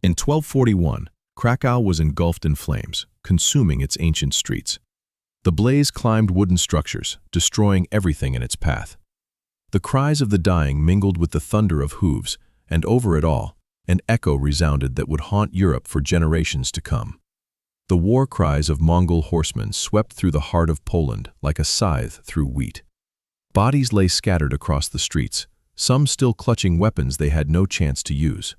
In 1241, Krakow was engulfed in flames, consuming its ancient streets. The blaze climbed wooden structures, destroying everything in its path. The cries of the dying mingled with the thunder of hooves, and over it all, an echo resounded that would haunt Europe for generations to come. The war cries of Mongol horsemen swept through the heart of Poland like a scythe through wheat. Bodies lay scattered across the streets, some still clutching weapons they had no chance to use.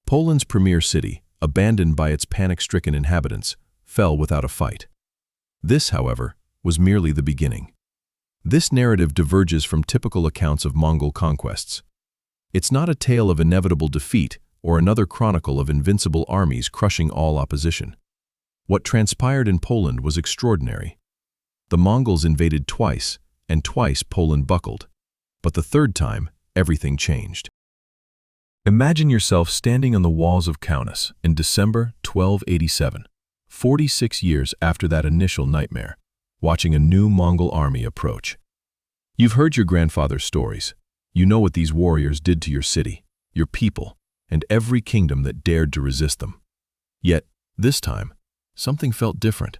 Poland's premier city, abandoned by its panic-stricken inhabitants, fell without a fight. This, however, was merely the beginning. This narrative diverges from typical accounts of Mongol conquests. It's not a tale of inevitable defeat or another chronicle of invincible armies crushing all opposition. What transpired in Poland was extraordinary. The Mongols invaded twice, and twice Poland buckled. But the third time, everything changed. Imagine yourself standing on the walls of Kaunas in December 1287, 46 years after that initial nightmare, watching a new Mongol army approach. You've heard your grandfather's stories. You know what these warriors did to your city, your people, and every kingdom that dared to resist them. Yet, this time, something felt different.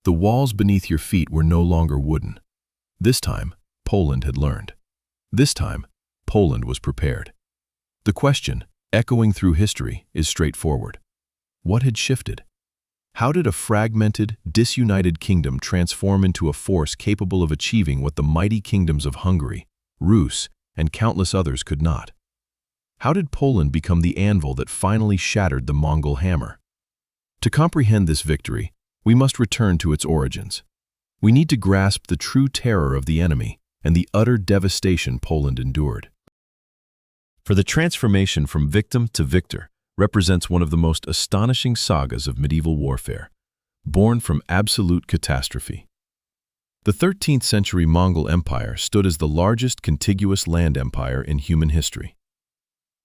The walls beneath your feet were no longer wooden. This time, Poland had learned. This time, Poland was prepared. The question, echoing through history, is straightforward. What had shifted? How did a fragmented, disunited kingdom transform into a force capable of achieving what the mighty kingdoms of Hungary, Rus, and countless others could not? How did Poland become the anvil that finally shattered the Mongol hammer? To comprehend this victory, we must return to its origins. We need to grasp the true terror of the enemy and the utter devastation Poland endured. For the transformation from victim to victor represents one of the most astonishing sagas of medieval warfare, born from absolute catastrophe. The 13th century Mongol Empire stood as the largest contiguous land empire in human history.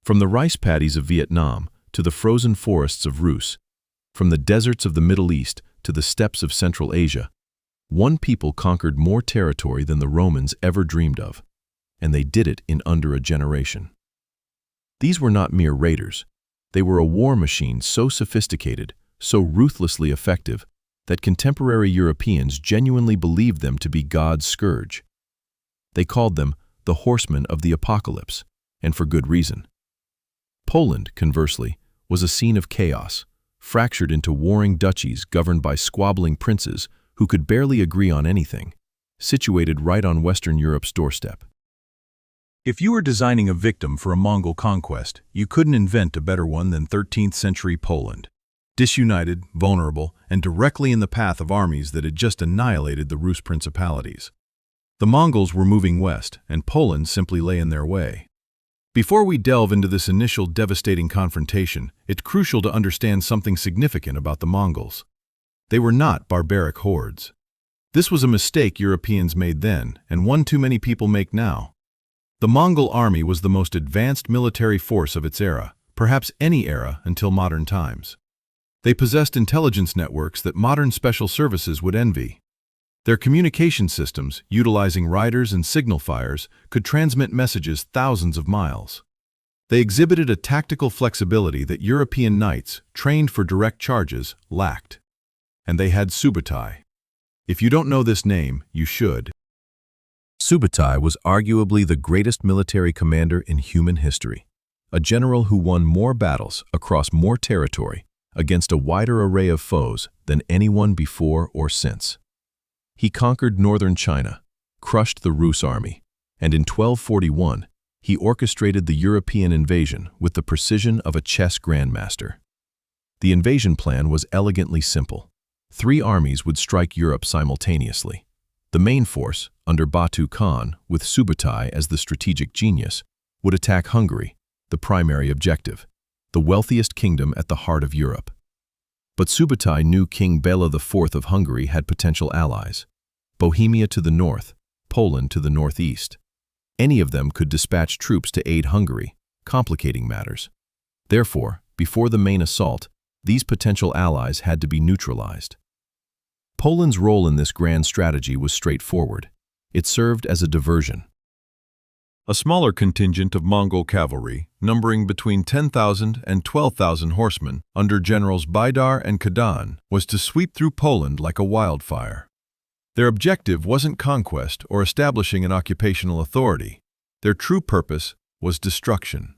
From the rice paddies of Vietnam to the frozen forests of Rus, from the deserts of the Middle East to the steppes of Central Asia, one people conquered more territory than the Romans ever dreamed of, and they did it in under a generation. These were not mere raiders. They were a war machine so sophisticated, so ruthlessly effective, that contemporary Europeans genuinely believed them to be God's scourge. They called them the horsemen of the apocalypse, and for good reason. Poland, conversely, was a scene of chaos, fractured into warring duchies governed by squabbling princes who could barely agree on anything, situated right on Western Europe's doorstep. If you were designing a victim for a Mongol conquest, you couldn't invent a better one than 13th century Poland. Disunited, vulnerable, and directly in the path of armies that had just annihilated the Rus principalities. The Mongols were moving west, and Poland simply lay in their way. Before we delve into this initial devastating confrontation, it's crucial to understand something significant about the Mongols. They were not barbaric hordes. This was a mistake Europeans made then, and one too many people make now. The Mongol army was the most advanced military force of its era, perhaps any era until modern times. They possessed intelligence networks that modern special services would envy. Their communication systems, utilizing riders and signal fires, could transmit messages thousands of miles. They exhibited a tactical flexibility that European knights, trained for direct charges, lacked. And they had Subutai. If you don't know this name, you should. Subutai was arguably the greatest military commander in human history, a general who won more battles across more territory against a wider array of foes than anyone before or since. He conquered northern China, crushed the Rus army, and in 1241, he orchestrated the European invasion with the precision of a chess grandmaster. The invasion plan was elegantly simple. 3 armies would strike Europe simultaneously. The main force, under Nogai Khan, with Subutai as the strategic genius, would attack Hungary, the primary objective, the wealthiest kingdom at the heart of Europe. But Subutai knew King Bela IV of Hungary had potential allies, Bohemia to the north, Poland to the northeast. Any of them could dispatch troops to aid Hungary, complicating matters. Therefore, before the main assault, these potential allies had to be neutralized. Poland's role in this grand strategy was straightforward. It served as a diversion. A smaller contingent of Mongol cavalry, numbering between 10,000 and 12,000 horsemen under generals Baidar and Kadan, was to sweep through Poland like a wildfire. Their objective wasn't conquest or establishing an occupational authority. Their true purpose was destruction.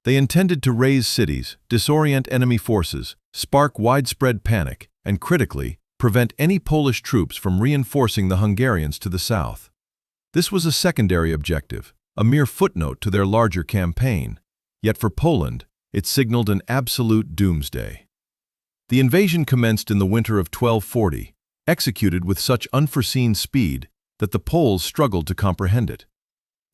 They intended to raze cities, disorient enemy forces, spark widespread panic, and critically, prevent any Polish troops from reinforcing the Hungarians to the south. This was a secondary objective, a mere footnote to their larger campaign, yet for Poland, it signaled an absolute doomsday. The invasion commenced in the winter of 1240, executed with such unforeseen speed that the Poles struggled to comprehend it.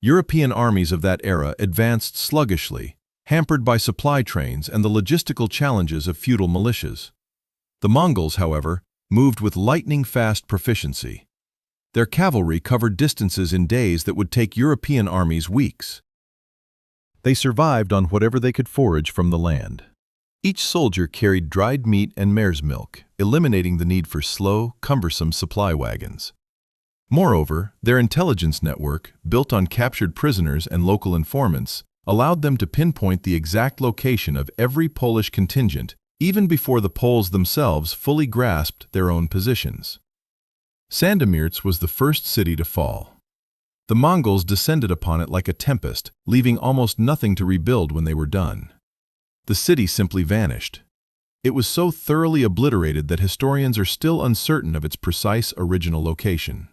European armies of that era advanced sluggishly, hampered by supply trains and the logistical challenges of feudal militias. The Mongols, however, moved with lightning-fast proficiency. Their cavalry covered distances in days that would take European armies weeks. They survived on whatever they could forage from the land. Each soldier carried dried meat and mare's milk, eliminating the need for slow, cumbersome supply wagons. Moreover, their intelligence network, built on captured prisoners and local informants, allowed them to pinpoint the exact location of every Polish contingent, even before the Poles themselves fully grasped their own positions. Sandomierz was the first city to fall. The Mongols descended upon it like a tempest, leaving almost nothing to rebuild when they were done. The city simply vanished. It was so thoroughly obliterated that historians are still uncertain of its precise original location.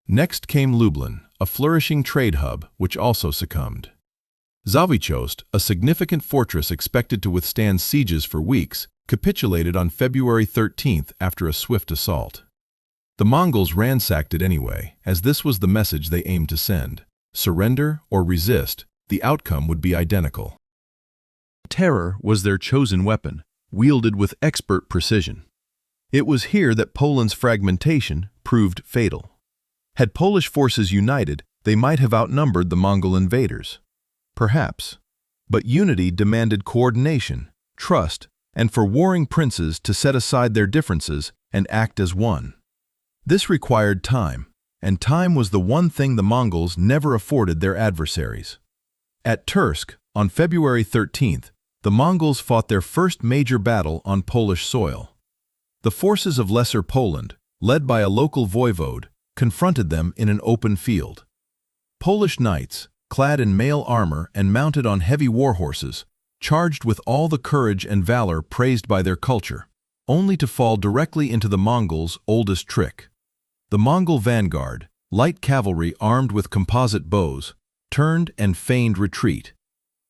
Next came Lublin, a flourishing trade hub, which also succumbed. Zawichost, a significant fortress expected to withstand sieges for weeks, capitulated on February 13th after a swift assault. The Mongols ransacked it anyway, as this was the message they aimed to send. Surrender or resist, the outcome would be identical. Terror was their chosen weapon, wielded with expert precision. It was here that Poland's fragmentation proved fatal. Had Polish forces united, they might have outnumbered the Mongol invaders. Perhaps. But unity demanded coordination, trust, and for warring princes to set aside their differences and act as one. This required time, and time was the one thing the Mongols never afforded their adversaries. At Tursk, on February 13th, the Mongols fought their first major battle on Polish soil. The forces of Lesser Poland, led by a local voivode, confronted them in an open field. Polish knights, clad in mail armor and mounted on heavy war horses, charged with all the courage and valor praised by their culture, only to fall directly into the Mongols' oldest trick. The Mongol vanguard, light cavalry armed with composite bows, turned and feigned retreat.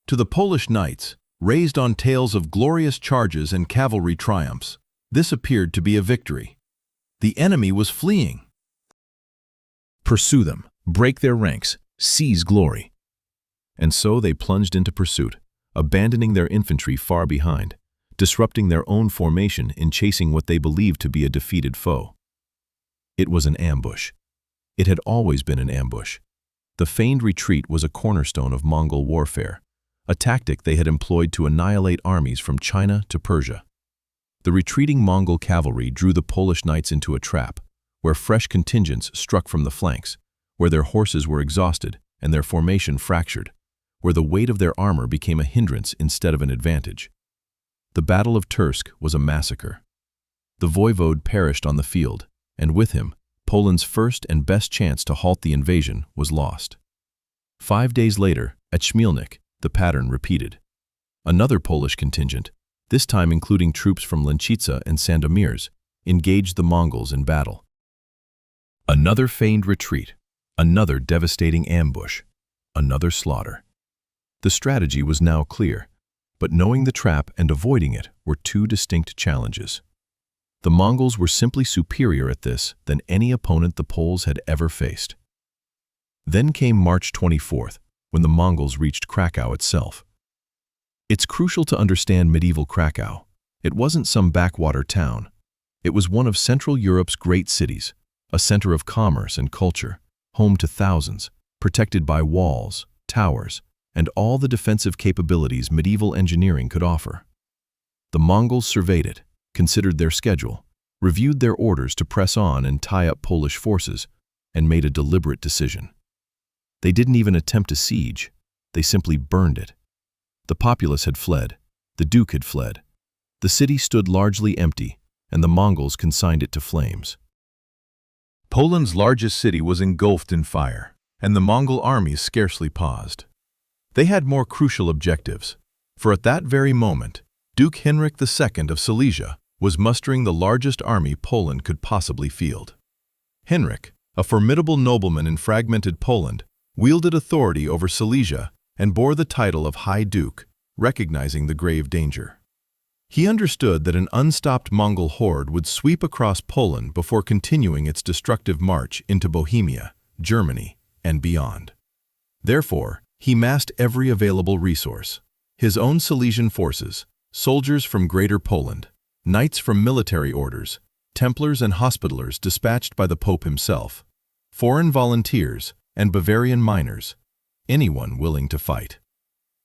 To the Polish knights, raised on tales of glorious charges and cavalry triumphs, this appeared to be a victory. The enemy was fleeing. Pursue them, break their ranks, seize glory. And so they plunged into pursuit, abandoning their infantry far behind, disrupting their own formation in chasing what they believed to be a defeated foe. It was an ambush. It had always been an ambush. The feigned retreat was a cornerstone of Mongol warfare, a tactic they had employed to annihilate armies from China to Persia. The retreating Mongol cavalry drew the Polish knights into a trap, where fresh contingents struck from the flanks, where their horses were exhausted and their formation fractured, where the weight of their armor became a hindrance instead of an advantage. The Battle of Tursk was a massacre. The voivode perished on the field, and with him, Poland's first and best chance to halt the invasion was lost. 5 days later, at Śmielnik, the pattern repeated. Another Polish contingent, this time including troops from Lęczyca and Sandomierz, engaged the Mongols in battle. Another feigned retreat, another devastating ambush, another slaughter. The strategy was now clear, but knowing the trap and avoiding it were two distinct challenges. The Mongols were simply superior at this than any opponent the Poles had ever faced. Then came March 24th, when the Mongols reached Krakow itself. It's crucial to understand medieval Krakow. It wasn't some backwater town. It was one of Central Europe's great cities, a center of commerce and culture, home to thousands, protected by walls, towers, and all the defensive capabilities medieval engineering could offer. The Mongols surveyed it, considered their schedule, reviewed their orders to press on and tie up Polish forces, and made a deliberate decision. They didn't even attempt a siege. They simply burned it. The populace had fled. The duke had fled. The city stood largely empty, and the Mongols consigned it to flames. Poland's largest city was engulfed in fire, and the Mongol armies scarcely paused. They had more crucial objectives, for at that very moment, Duke Henrik II of Silesia was mustering the largest army Poland could possibly field. Henrik, a formidable nobleman in fragmented Poland, wielded authority over Silesia and bore the title of High Duke, recognizing the grave danger. He understood that an unstopped Mongol horde would sweep across Poland before continuing its destructive march into Bohemia, Germany, and beyond. Therefore, he massed every available resource: his own Silesian forces, soldiers from Greater Poland, knights from military orders, Templars and Hospitallers dispatched by the Pope himself, foreign volunteers, and Bavarian miners, anyone willing to fight.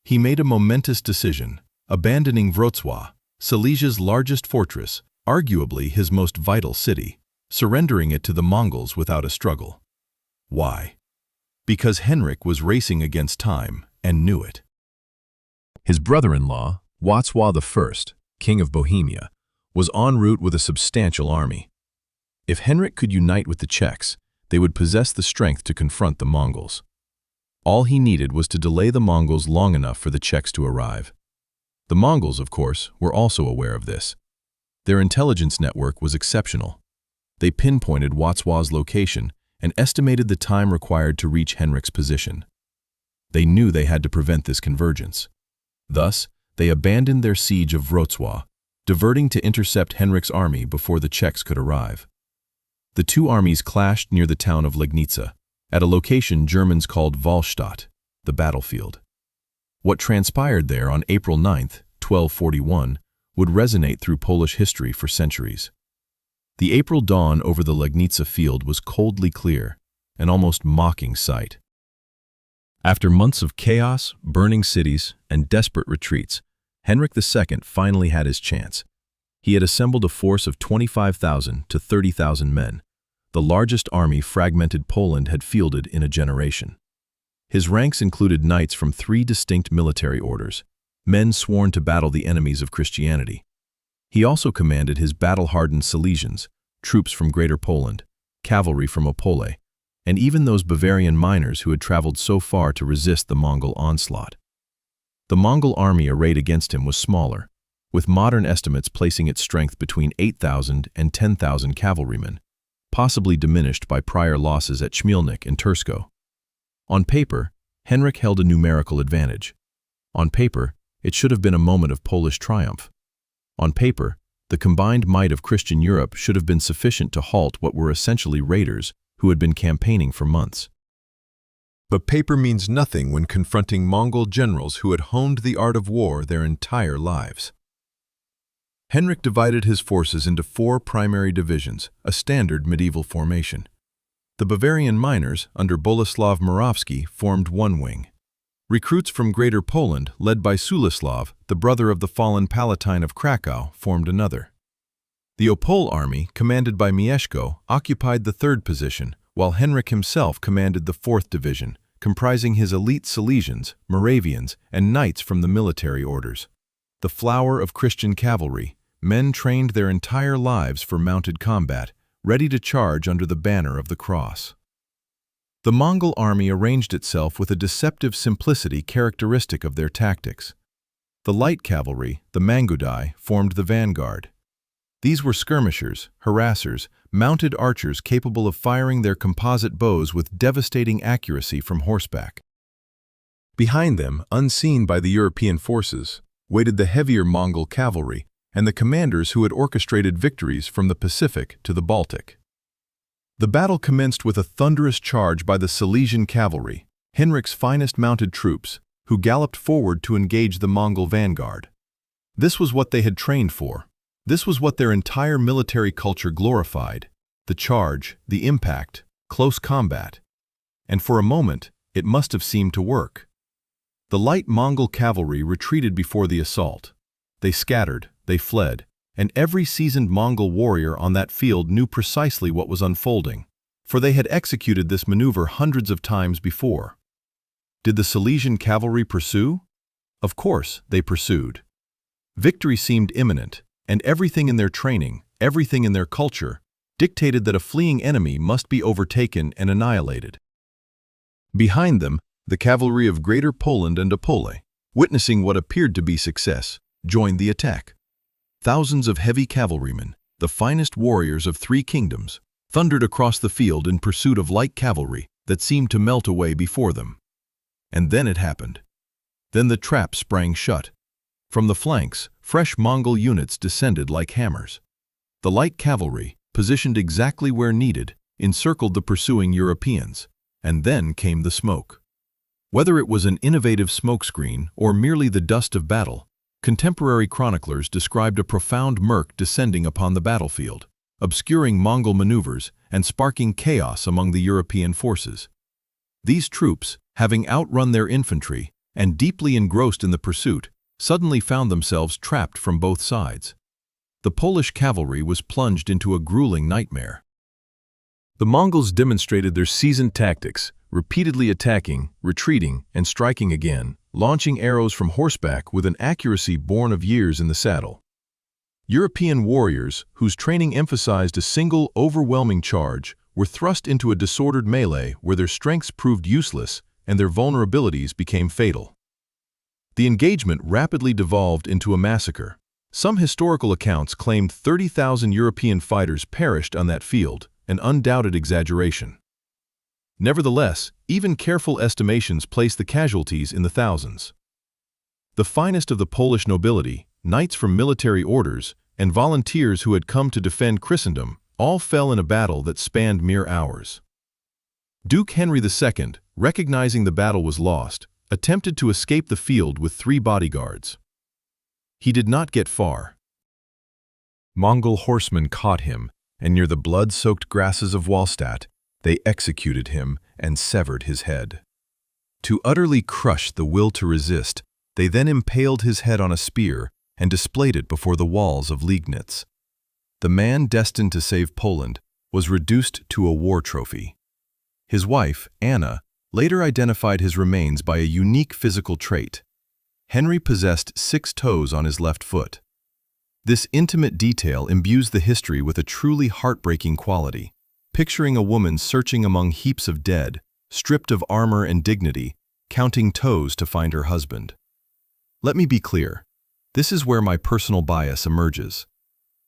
He made a momentous decision, abandoning Wrocław, Silesia's largest fortress, arguably his most vital city, surrendering it to the Mongols without a struggle. Why? Because Henrik was racing against time and knew it. His brother-in-law, Wacław I, King of Bohemia, was en route with a substantial army. If Henrik could unite with the Czechs, they would possess the strength to confront the Mongols. All he needed was to delay the Mongols long enough for the Czechs to arrive. The Mongols, of course, were also aware of this. Their intelligence network was exceptional. They pinpointed Wacław's location and estimated the time required to reach Henrik's position. They knew they had to prevent this convergence. Thus, they abandoned their siege of Wrocław, diverting to intercept Henrik's army before the Czechs could arrive. The two armies clashed near the town of Legnica, at a location Germans called Wallstatt, the battlefield. What transpired there on April 9, 1241, would resonate through Polish history for centuries. The April dawn over the Legnica field was coldly clear, an almost mocking sight. After months of chaos, burning cities, and desperate retreats, Henrik II finally had his chance. He had assembled a force of 25,000 to 30,000 men, the largest army fragmented Poland had fielded in a generation. His ranks included knights from 3 distinct military orders, men sworn to battle the enemies of Christianity. He also commanded his battle-hardened Silesians, troops from Greater Poland, cavalry from Opole, and even those Bavarian miners who had traveled so far to resist the Mongol onslaught. The Mongol army arrayed against him was smaller, with modern estimates placing its strength between 8,000 and 10,000 cavalrymen, possibly diminished by prior losses at Śmielnik and Tursko. On paper, Henrik held a numerical advantage. On paper, it should have been a moment of Polish triumph. On paper, the combined might of Christian Europe should have been sufficient to halt what were essentially raiders who had been campaigning for months. But paper means nothing when confronting Mongol generals who had honed the art of war their entire lives. Henrik divided his forces into 4 primary divisions, a standard medieval formation. The Bavarian miners, under Boleslav Moravsky, formed one wing. Recruits from Greater Poland, led by Sulislav, the brother of the fallen Palatine of Krakow, formed another. The Opole army, commanded by Mieszko, occupied the 3rd position, while Henrik himself commanded the 4th division, comprising his elite Silesians, Moravians, and knights from the military orders. The flower of Christian cavalry, men trained their entire lives for mounted combat, ready to charge under the banner of the cross. The Mongol army arranged itself with a deceptive simplicity characteristic of their tactics. The light cavalry, the Mangudai, formed the vanguard. These were skirmishers, harassers, mounted archers capable of firing their composite bows with devastating accuracy from horseback. Behind them, unseen by the European forces, waited the heavier Mongol cavalry and the commanders who had orchestrated victories from the Pacific to the Baltic. The battle commenced with a thunderous charge by the Silesian cavalry, Henrik's finest mounted troops, who galloped forward to engage the Mongol vanguard. This was what they had trained for. This was what their entire military culture glorified: the charge, the impact, close combat. And for a moment, it must have seemed to work. The light Mongol cavalry retreated before the assault. They scattered, they fled, and every seasoned Mongol warrior on that field knew precisely what was unfolding, for they had executed this maneuver hundreds of times before. Did the Silesian cavalry pursue? Of course, they pursued. Victory seemed imminent, and everything in their training, everything in their culture, dictated that a fleeing enemy must be overtaken and annihilated. Behind them, the cavalry of Greater Poland and Opole, witnessing what appeared to be success, joined the attack. Thousands of heavy cavalrymen, the finest warriors of three kingdoms, thundered across the field in pursuit of light cavalry that seemed to melt away before them. And then it happened. Then the trap sprang shut. From the flanks, fresh Mongol units descended like hammers. The light cavalry, positioned exactly where needed, encircled the pursuing Europeans, and then came the smoke. Whether it was an innovative smokescreen or merely the dust of battle, contemporary chroniclers described a profound murk descending upon the battlefield, obscuring Mongol maneuvers and sparking chaos among the European forces. These troops, having outrun their infantry and deeply engrossed in the pursuit, suddenly found themselves trapped from both sides. The Polish cavalry was plunged into a grueling nightmare. The Mongols demonstrated their seasoned tactics, repeatedly attacking, retreating, and striking again, launching arrows from horseback with an accuracy born of years in the saddle. European warriors, whose training emphasized a single, overwhelming charge, were thrust into a disordered melee where their strengths proved useless and their vulnerabilities became fatal. The engagement rapidly devolved into a massacre. Some historical accounts claimed 30,000 European fighters perished on that field, an undoubted exaggeration. Nevertheless, even careful estimations place the casualties in the thousands. The finest of the Polish nobility, knights from military orders, and volunteers who had come to defend Christendom, all fell in a battle that spanned mere hours. Duke Henry II, recognizing the battle was lost, attempted to escape the field with 3 bodyguards. He did not get far. Mongol horsemen caught him, and near the blood-soaked grasses of Wallstatt, they executed him and severed his head. To utterly crush the will to resist, they then impaled his head on a spear and displayed it before the walls of Liegnitz. The man destined to save Poland was reduced to a war trophy. His wife, Anna, later identified his remains by a unique physical trait. Henry possessed 6 toes on his left foot. This intimate detail imbues the history with a truly heartbreaking quality, picturing a woman searching among heaps of dead, stripped of armor and dignity, counting toes to find her husband. Let me be clear. This is where my personal bias emerges.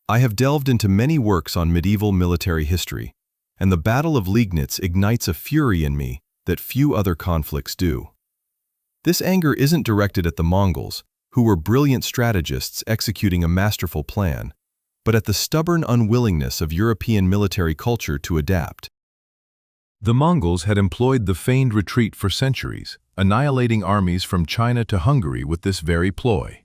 I have delved into many works on medieval military history, and the Battle of Liegnitz ignites a fury in me that few other conflicts do. This anger isn't directed at the Mongols, who were brilliant strategists executing a masterful plan, but at the stubborn unwillingness of European military culture to adapt. The Mongols had employed the feigned retreat for centuries, annihilating armies from China to Hungary with this very ploy.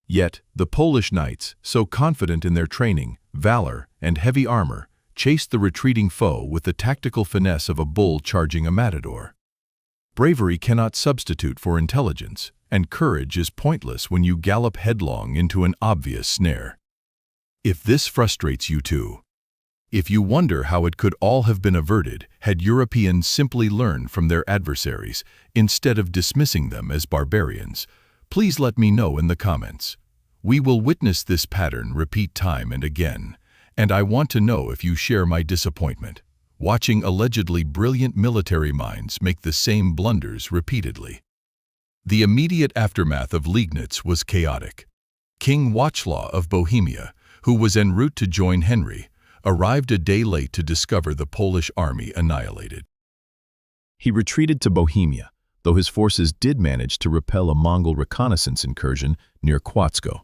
Yet, the Polish knights, so confident in their training, valor, and heavy armor, chased the retreating foe with the tactical finesse of a bull charging a matador. Bravery cannot substitute for intelligence, and courage is pointless when you gallop headlong into an obvious snare. If this frustrates you too, if you wonder how it could all have been averted had Europeans simply learned from their adversaries instead of dismissing them as barbarians, please let me know in the comments. We will witness this pattern repeat time and again, and I want to know if you share my disappointment, watching allegedly brilliant military minds make the same blunders repeatedly. The immediate aftermath of Liegnitz was chaotic. King Wacław of Bohemia, who was en route to join Henry, arrived a day late to discover the Polish army annihilated. He retreated to Bohemia, though his forces did manage to repel a Mongol reconnaissance incursion near Kłodzko.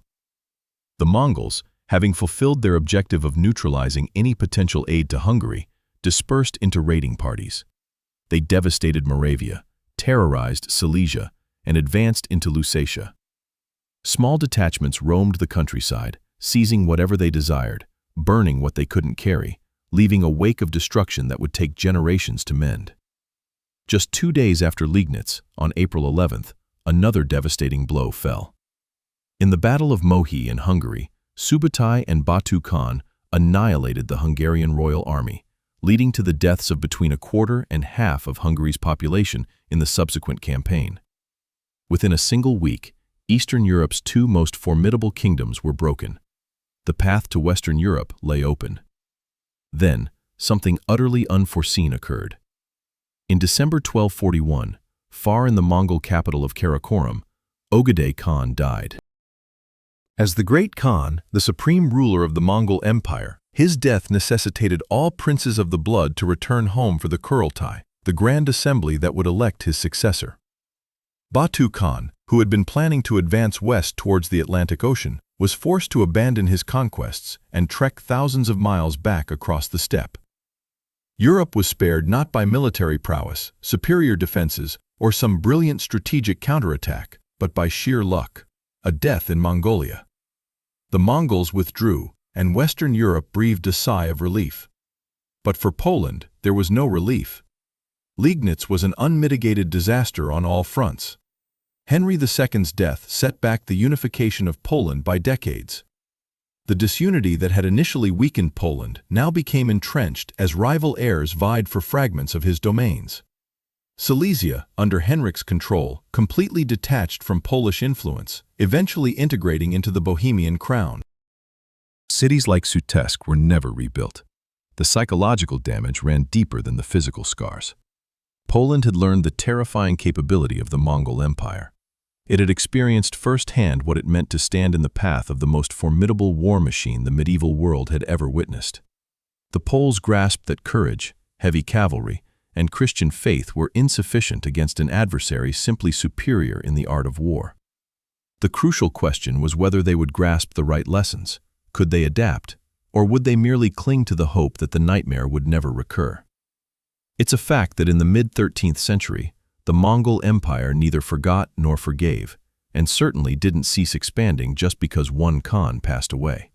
The Mongols, having fulfilled their objective of neutralizing any potential aid to Hungary, dispersed into raiding parties. They devastated Moravia, terrorized Silesia, and advanced into Lusatia. Small detachments roamed the countryside, seizing whatever they desired, burning what they couldn't carry, leaving a wake of destruction that would take generations to mend. Just 2 days after Liegnitz, on April 11th, another devastating blow fell. In the Battle of Mohi in Hungary, Subutai and Batu Khan annihilated the Hungarian royal army, leading to the deaths of between a quarter and half of Hungary's population in the subsequent campaign. Within a single week, Eastern Europe's two most formidable kingdoms were broken. The path to Western Europe lay open. Then, something utterly unforeseen occurred. In December 1241, far in the Mongol capital of Karakorum, Nogai Khan died. As the Great Khan, the supreme ruler of the Mongol Empire, his death necessitated all princes of the blood to return home for the Kurultai, the grand assembly that would elect his successor. Batu Khan, who had been planning to advance west towards the Atlantic Ocean, was forced to abandon his conquests and trek thousands of miles back across the steppe. Europe was spared not by military prowess, superior defenses, or some brilliant strategic counterattack, but by sheer luck, a death in Mongolia. The Mongols withdrew, and Western Europe breathed a sigh of relief. But for Poland, there was no relief. Liegnitz was an unmitigated disaster on all fronts. Henry II's death set back the unification of Poland by decades. The disunity that had initially weakened Poland now became entrenched as rival heirs vied for fragments of his domains. Silesia, under Henrik's control, completely detached from Polish influence, eventually integrating into the Bohemian crown. Cities like Sutesk were never rebuilt. The psychological damage ran deeper than the physical scars. Poland had learned the terrifying capability of the Mongol Empire. It had experienced firsthand what it meant to stand in the path of the most formidable war machine the medieval world had ever witnessed. The Poles grasped that courage, heavy cavalry, and Christian faith were insufficient against an adversary simply superior in the art of war. The crucial question was whether they would grasp the right lessons. Could they adapt, or would they merely cling to the hope that the nightmare would never recur? It's a fact that in the mid-13th century, the Mongol Empire neither forgot nor forgave, and certainly didn't cease expanding just because one Khan passed away.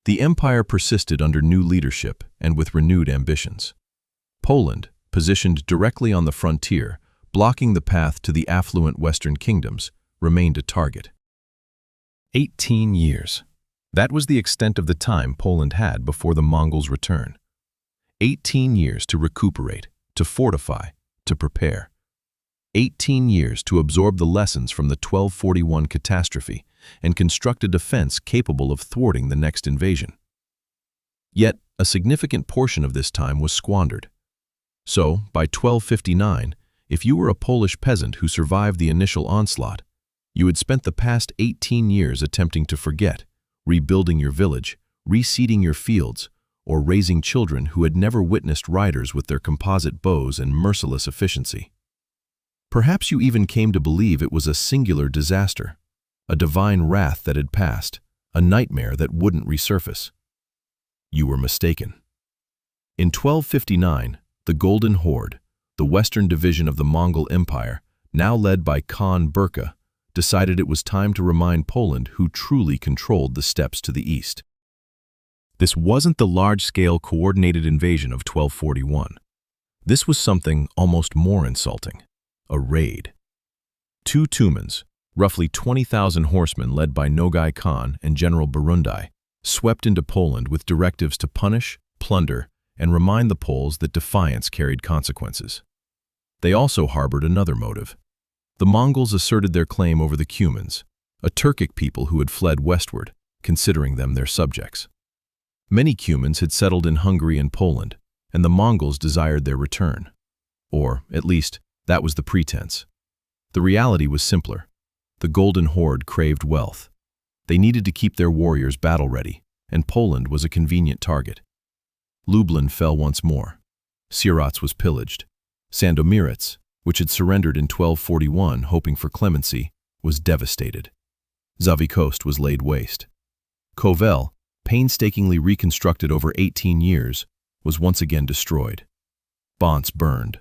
The empire persisted under new leadership and with renewed ambitions. Poland, positioned directly on the frontier, blocking the path to the affluent Western kingdoms, remained a target. 18 years. That was the extent of the time Poland had before the Mongols' return. 18 years to recuperate, to fortify, to prepare. 18 years to absorb the lessons from the 1241 catastrophe and construct a defense capable of thwarting the next invasion. Yet, a significant portion of this time was squandered. So, by 1259, if you were a Polish peasant who survived the initial onslaught, you had spent the past 18 years attempting to forget, rebuilding your village, reseeding your fields, or raising children who had never witnessed riders with their composite bows and merciless efficiency. Perhaps you even came to believe it was a singular disaster, a divine wrath that had passed, a nightmare that wouldn't resurface. You were mistaken. In 1259, the Golden Horde, the western division of the Mongol Empire, now led by Khan Burka, decided it was time to remind Poland who truly controlled the steppes to the east. This wasn't the large-scale coordinated invasion of 1241. This was something almost more insulting. A raid. Two tumens, roughly 20,000 horsemen led by Nogai Khan and General Barundai, swept into Poland with directives to punish, plunder, and remind the Poles that defiance carried consequences. They also harbored another motive. The Mongols asserted their claim over the Cumans, a Turkic people who had fled westward, considering them their subjects. Many Cumans had settled in Hungary and Poland, and the Mongols desired their return. Or, at least, that was the pretense. The reality was simpler. The Golden Horde craved wealth. They needed to keep their warriors battle-ready, and Poland was a convenient target. Lublin fell once more. Sieradz was pillaged. Sandomierz, which had surrendered in 1241 hoping for clemency, was devastated. Zawikost was laid waste. Kovel, painstakingly reconstructed over 18 years, was once again destroyed. Bonts burned.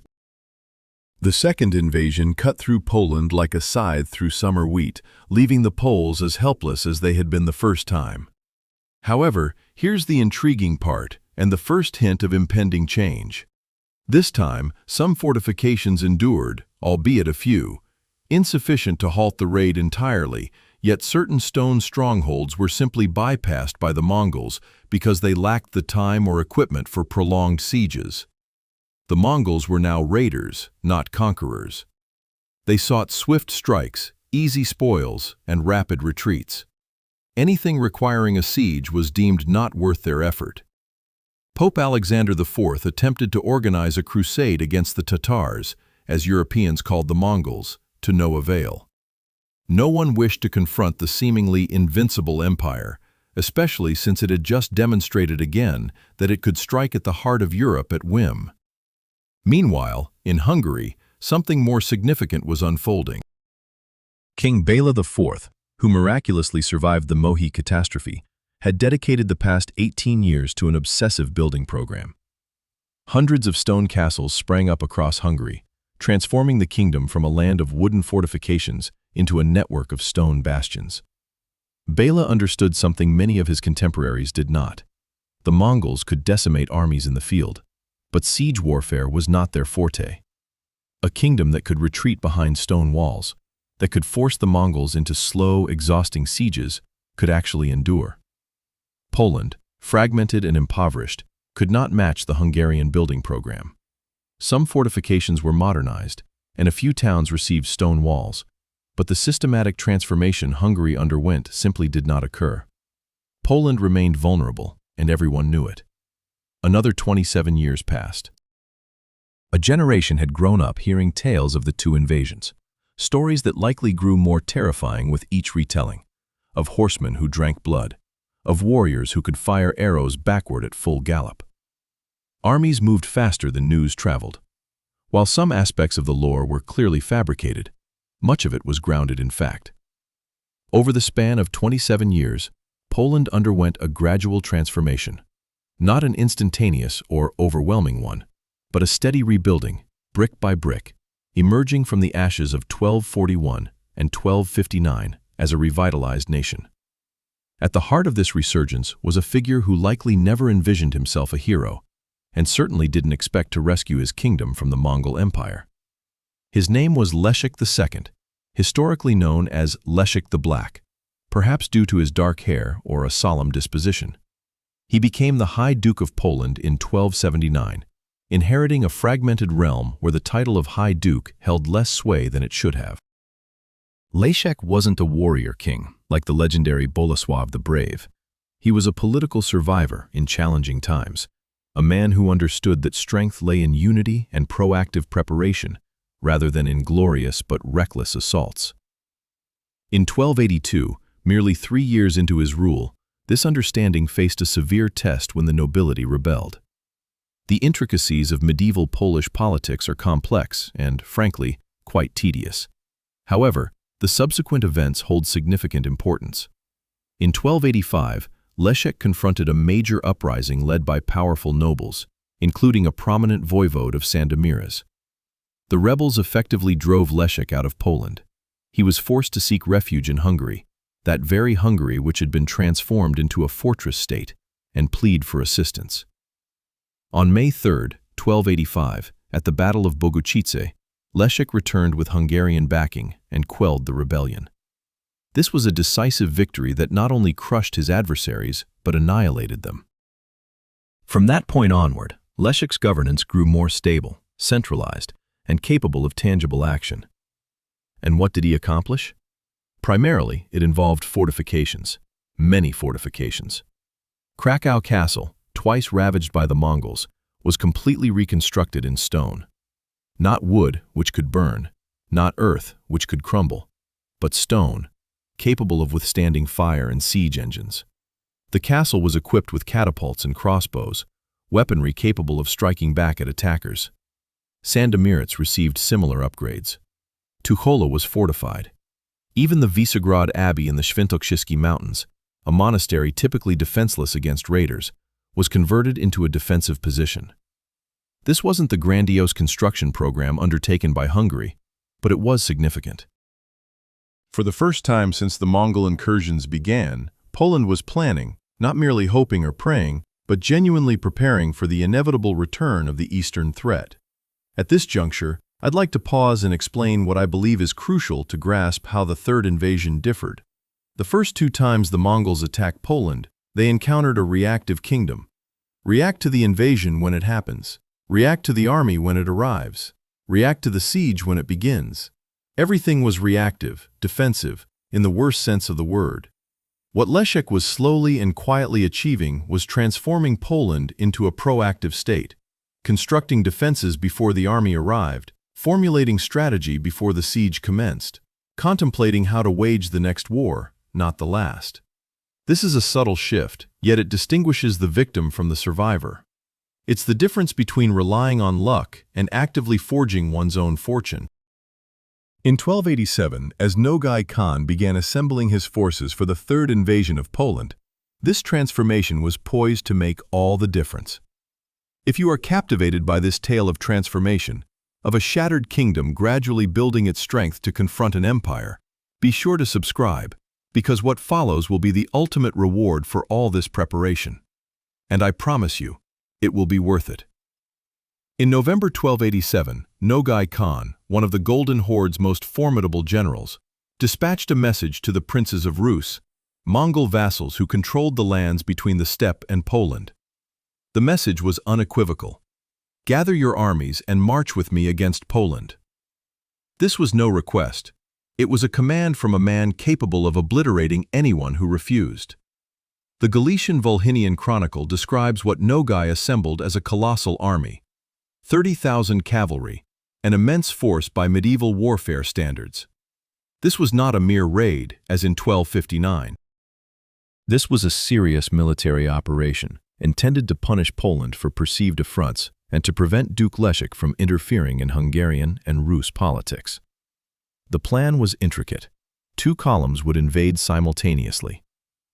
The second invasion cut through Poland like a scythe through summer wheat, leaving the Poles as helpless as they had been the first time. However, here's the intriguing part, and the first hint of impending change. This time, some fortifications endured, albeit a few. Insufficient to halt the raid entirely, Yet certain stone strongholds were simply bypassed by the Mongols because they lacked the time or equipment for prolonged sieges. The Mongols were now raiders, not conquerors. They sought swift strikes, easy spoils, and rapid retreats. Anything requiring a siege was deemed not worth their effort. Pope Alexander IV attempted to organize a crusade against the Tatars, as Europeans called the Mongols, to no avail. No one wished to confront the seemingly invincible empire, especially since it had just demonstrated again that it could strike at the heart of Europe at whim. Meanwhile, in Hungary, something more significant was unfolding. King Bela IV, who miraculously survived the Mohi catastrophe, had dedicated the past 18 years to an obsessive building program. Hundreds of stone castles sprang up across Hungary, transforming the kingdom from a land of wooden fortifications into a network of stone bastions. Bela understood something many of his contemporaries did not. The Mongols could decimate armies in the field, but siege warfare was not their forte. A kingdom that could retreat behind stone walls, that could force the Mongols into slow, exhausting sieges, could actually endure. Poland, fragmented and impoverished, could not match the Hungarian building program. Some fortifications were modernized, and a few towns received stone walls, but the systematic transformation Hungary underwent simply did not occur. Poland remained vulnerable, and everyone knew it. Another 27 years passed. A generation had grown up hearing tales of the two invasions, stories that likely grew more terrifying with each retelling, of horsemen who drank blood, of warriors who could fire arrows backward at full gallop. Armies moved faster than news traveled. While some aspects of the lore were clearly fabricated, much of it was grounded in fact. Over the span of 27 years, Poland underwent a gradual transformation, not an instantaneous or overwhelming one, but a steady rebuilding, brick by brick, emerging from the ashes of 1241 and 1259 as a revitalized nation. At the heart of this resurgence was a figure who likely never envisioned himself a hero, and certainly didn't expect to rescue his kingdom from the Mongol Empire. His name was Leszek II, historically known as Leszek the Black, perhaps due to his dark hair or a solemn disposition. He became the High Duke of Poland in 1279, inheriting a fragmented realm where the title of High Duke held less sway than it should have. Leszek wasn't a warrior king, like the legendary Bolesław the Brave. He was a political survivor in challenging times, a man who understood that strength lay in unity and proactive preparation, rather than in glorious but reckless assaults. In 1282, merely 3 years into his rule, this understanding faced a severe test when the nobility rebelled. The intricacies of medieval Polish politics are complex and, frankly, quite tedious. However, the subsequent events hold significant importance. In 1285, Leszek confronted a major uprising led by powerful nobles, including a prominent voivode of Sandomierz. The rebels effectively drove Leszek out of Poland. He was forced to seek refuge in Hungary, that very Hungary which had been transformed into a fortress state, and plead for assistance. On May 3, 1285, at the Battle of Bogucice, Leszek returned with Hungarian backing and quelled the rebellion. This was a decisive victory that not only crushed his adversaries, but annihilated them. From that point onward, Leszek's governance grew more stable, centralized, and capable of tangible action. And what did he accomplish? Primarily, it involved fortifications, many fortifications. Krakow Castle, twice ravaged by the Mongols, was completely reconstructed in stone. Not wood, which could burn, not earth, which could crumble, but stone, capable of withstanding fire and siege engines. The castle was equipped with catapults and crossbows, weaponry capable of striking back at attackers. Sandomierz received similar upgrades. Tuchola was fortified. Even the Visegrad Abbey in the Świętokrzyski Mountains, a monastery typically defenseless against raiders, was converted into a defensive position. This wasn't the grandiose construction program undertaken by Hungary, but it was significant. For the first time since the Mongol incursions began, Poland was planning, not merely hoping or praying, but genuinely preparing for the inevitable return of the Eastern threat. At this juncture, I'd like to pause and explain what I believe is crucial to grasp how the third invasion differed. The first two times the Mongols attacked Poland, they encountered a reactive kingdom. React to the invasion when it happens. React to the army when it arrives. React to the siege when it begins. Everything was reactive, defensive, in the worst sense of the word. What Leszek was slowly and quietly achieving was transforming Poland into a proactive state, constructing defenses before the army arrived, formulating strategy before the siege commenced, contemplating how to wage the next war, not the last. This is a subtle shift, yet it distinguishes the victim from the survivor. It's the difference between relying on luck and actively forging one's own fortune. In 1287, as Nogai Khan began assembling his forces for the third invasion of Poland, this transformation was poised to make all the difference. If you are captivated by this tale of transformation, of a shattered kingdom gradually building its strength to confront an empire, be sure to subscribe, because what follows will be the ultimate reward for all this preparation. And I promise you, it will be worth it. In November 1287, Nogai Khan, one of the Golden Horde's most formidable generals, dispatched a message to the princes of Rus, Mongol vassals who controlled the lands between the steppe and Poland. The message was unequivocal. Gather your armies and march with me against Poland. This was no request. It was a command from a man capable of obliterating anyone who refused. The Galician Volhynian Chronicle describes what Nogai assembled as a colossal army. 30,000 cavalry, an immense force by medieval warfare standards. This was not a mere raid, as in 1259. This was a serious military operation, intended to punish Poland for perceived affronts and to prevent Duke Leszek from interfering in Hungarian and Rus politics. The plan was intricate. 2 columns would invade simultaneously.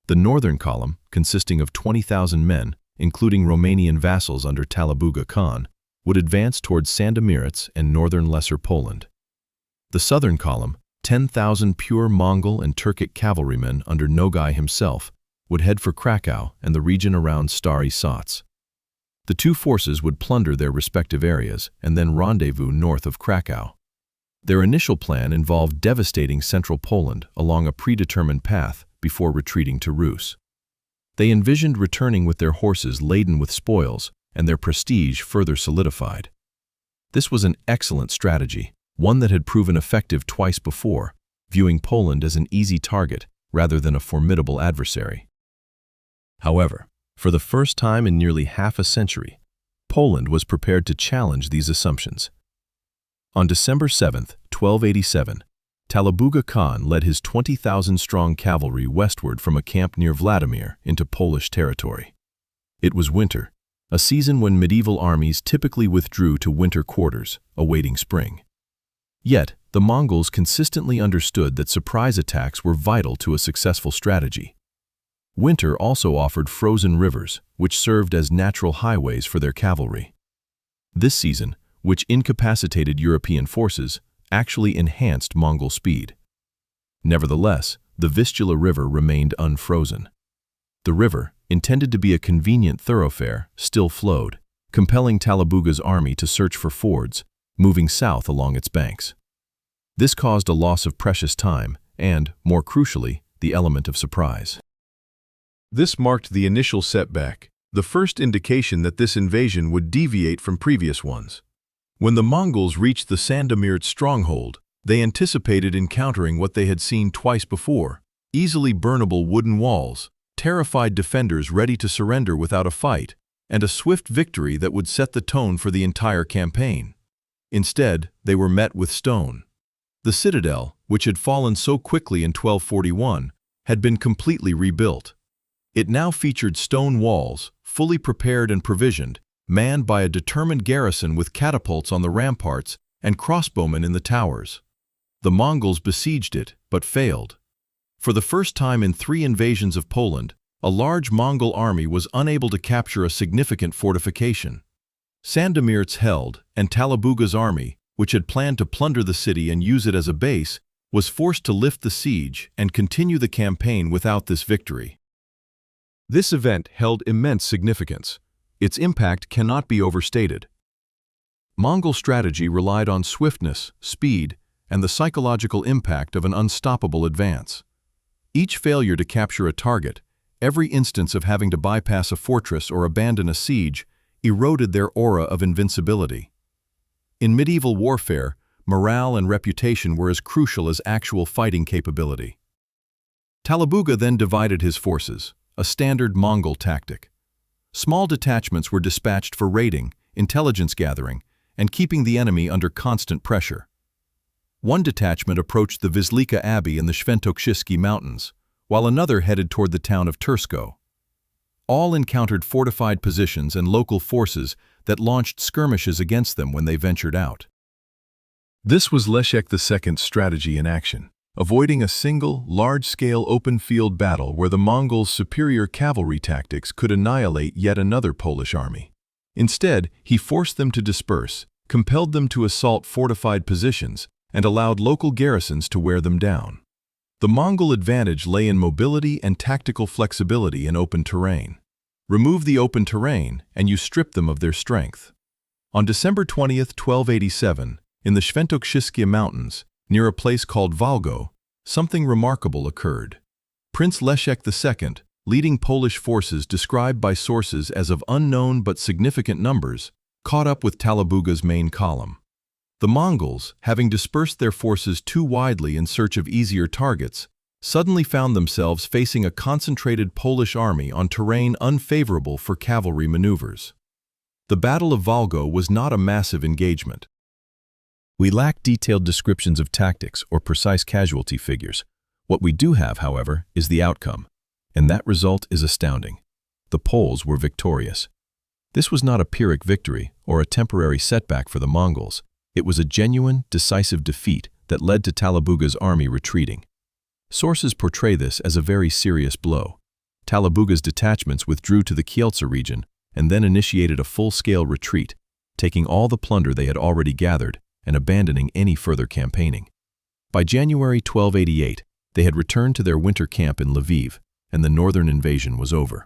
The northern column, consisting of 20,000 men, including Romanian vassals under Nogai Khan, would advance towards Sandomierz and northern Lesser Poland. The southern column, 10,000 pure Mongol and Turkic cavalrymen under Nogai himself, would head for Krakow and the region around Stary Sots. The two forces would plunder their respective areas and then rendezvous north of Krakow. Their initial plan involved devastating central Poland along a predetermined path before retreating to Rus. They envisioned returning with their horses laden with spoils and their prestige further solidified. This was an excellent strategy, one that had proven effective twice before, viewing Poland as an easy target rather than a formidable adversary. However, for the first time in nearly half a century, Poland was prepared to challenge these assumptions. On December 7, 1287, Nogai Khan led his 20,000-strong cavalry westward from a camp near Vladimir into Polish territory. It was winter, a season when medieval armies typically withdrew to winter quarters, awaiting spring. Yet, the Mongols consistently understood that surprise attacks were vital to a successful strategy. Winter also offered frozen rivers, which served as natural highways for their cavalry. This season, which incapacitated European forces, actually enhanced Mongol speed. Nevertheless, the Vistula River remained unfrozen. The river, intended to be a convenient thoroughfare, still flowed, compelling Nogai army to search for fords, moving south along its banks. This caused a loss of precious time and, more crucially, the element of surprise. This marked the initial setback, the first indication that this invasion would deviate from previous ones. When the Mongols reached the Sandomierz stronghold, they anticipated encountering what they had seen twice before: easily burnable wooden walls, terrified defenders ready to surrender without a fight, and a swift victory that would set the tone for the entire campaign. Instead, they were met with stone. The citadel, which had fallen so quickly in 1241, had been completely rebuilt. It now featured stone walls, fully prepared and provisioned, manned by a determined garrison with catapults on the ramparts and crossbowmen in the towers. The Mongols besieged it, but failed. For the first time in 3 invasions of Poland, a large Mongol army was unable to capture a significant fortification. Sandomierz held, and Nogai's army, which had planned to plunder the city and use it as a base, was forced to lift the siege and continue the campaign without this victory. This event held immense significance. Its impact cannot be overstated. Mongol strategy relied on swiftness, speed, and the psychological impact of an unstoppable advance. Each failure to capture a target, every instance of having to bypass a fortress or abandon a siege, eroded their aura of invincibility. In medieval warfare, morale and reputation were as crucial as actual fighting capability. Talabuga then divided his forces, a standard Mongol tactic. Small detachments were dispatched for raiding, intelligence gathering, and keeping the enemy under constant pressure. One detachment approached the Vyslika Abbey in the Świętokrzyskie Mountains, while another headed toward the town of Tursko. All encountered fortified positions and local forces that launched skirmishes against them when they ventured out. This was Leszek II's strategy in action, avoiding a single, large-scale open-field battle where the Mongols' superior cavalry tactics could annihilate yet another Polish army. Instead, he forced them to disperse, compelled them to assault fortified positions, and allowed local garrisons to wear them down. The Mongol advantage lay in mobility and tactical flexibility in open terrain. Remove the open terrain, and you strip them of their strength. On December 20, 1287, in the Świętokrzyskie Mountains, near a place called Walgo, something remarkable occurred. Prince Leszek II, leading Polish forces described by sources as of unknown but significant numbers, caught up with Talabuga's main column. The Mongols, having dispersed their forces too widely in search of easier targets, suddenly found themselves facing a concentrated Polish army on terrain unfavorable for cavalry maneuvers. The Battle of Walgo was not a massive engagement. We lack detailed descriptions of tactics or precise casualty figures. What we do have, however, is the outcome, and that result is astounding. The Poles were victorious. This was not a Pyrrhic victory or a temporary setback for the Mongols. It was a genuine, decisive defeat that led to Talabuga's army retreating. Sources portray this as a very serious blow. Talabuga's detachments withdrew to the Kielce region and then initiated a full-scale retreat, taking all the plunder they had already gathered and abandoning any further campaigning. By January 1288, they had returned to their winter camp in Lviv, and the northern invasion was over.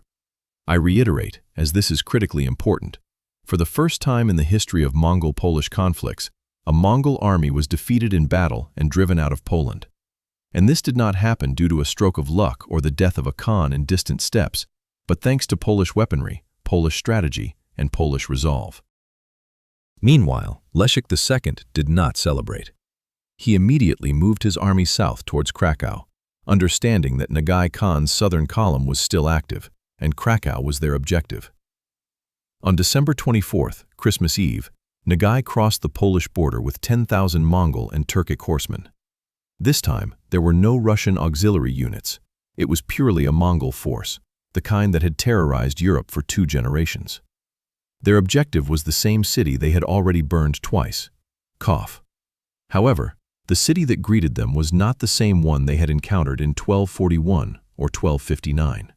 I reiterate, as this is critically important, for the first time in the history of Mongol-Polish conflicts, a Mongol army was defeated in battle and driven out of Poland. And this did not happen due to a stroke of luck or the death of a Khan in distant steppes, but thanks to Polish weaponry, Polish strategy, and Polish resolve. Meanwhile, Leszek II did not celebrate. He immediately moved his army south towards Krakow, understanding that Nogai Khan's southern column was still active, and Krakow was their objective. On December 24th, Christmas Eve, Nogai crossed the Polish border with 10,000 Mongol and Turkic horsemen. This time, there were no Russian auxiliary units. It was purely a Mongol force, the kind that had terrorized Europe for 2 generations. Their objective was the same city they had already burned twice, Kiev. However, the city that greeted them was not the same one they had encountered in 1241 or 1259.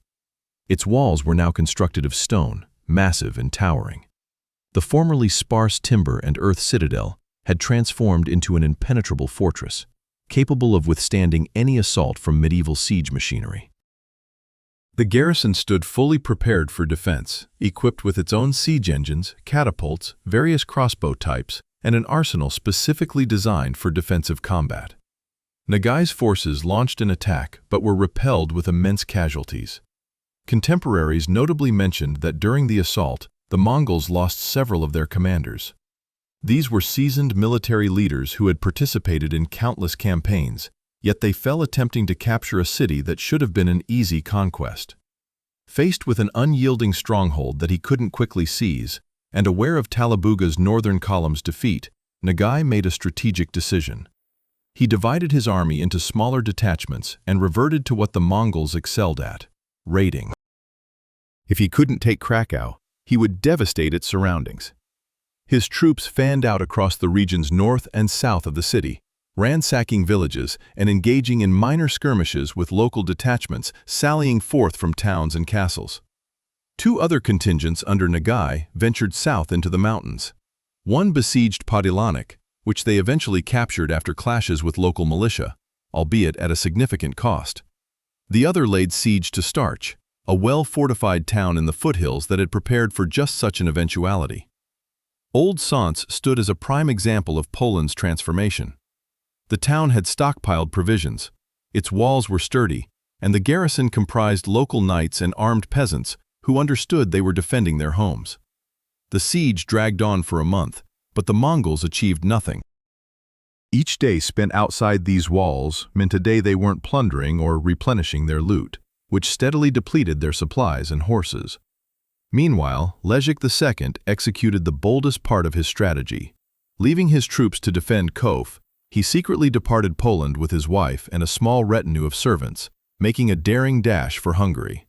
Its walls were now constructed of stone, massive and towering. The formerly sparse timber and earth citadel had transformed into an impenetrable fortress, capable of withstanding any assault from medieval siege machinery. The garrison stood fully prepared for defense, equipped with its own siege engines, catapults, various crossbow types, and an arsenal specifically designed for defensive combat. Nogai's forces launched an attack but were repelled with immense casualties. Contemporaries notably mentioned that during the assault, the Mongols lost several of their commanders. These were seasoned military leaders who had participated in countless campaigns, yet they fell attempting to capture a city that should have been an easy conquest. Faced with an unyielding stronghold that he couldn't quickly seize, and aware of Talabuga's northern column's defeat, Nogai made a strategic decision. He divided his army into smaller detachments and reverted to what the Mongols excelled at: raiding. If he couldn't take Krakow, he would devastate its surroundings. His troops fanned out across the regions north and south of the city, ransacking villages and engaging in minor skirmishes with local detachments sallying forth from towns and castles. 2 other contingents under Nogai ventured south into the mountains. One besieged Podilanic, which they eventually captured after clashes with local militia, albeit at a significant cost. The other laid siege to Starch, a well-fortified town in the foothills that had prepared for just such an eventuality. Old Sants stood as a prime example of Poland's transformation. The town had stockpiled provisions. Its walls were sturdy, and the garrison comprised local knights and armed peasants who understood they were defending their homes. The siege dragged on for a month, but the Mongols achieved nothing. Each day spent outside these walls meant a day they weren't plundering or replenishing their loot, which steadily depleted their supplies and horses. Meanwhile, Leszek II executed the boldest part of his strategy. Leaving his troops to defend Kof, he secretly departed Poland with his wife and a small retinue of servants, making a daring dash for Hungary.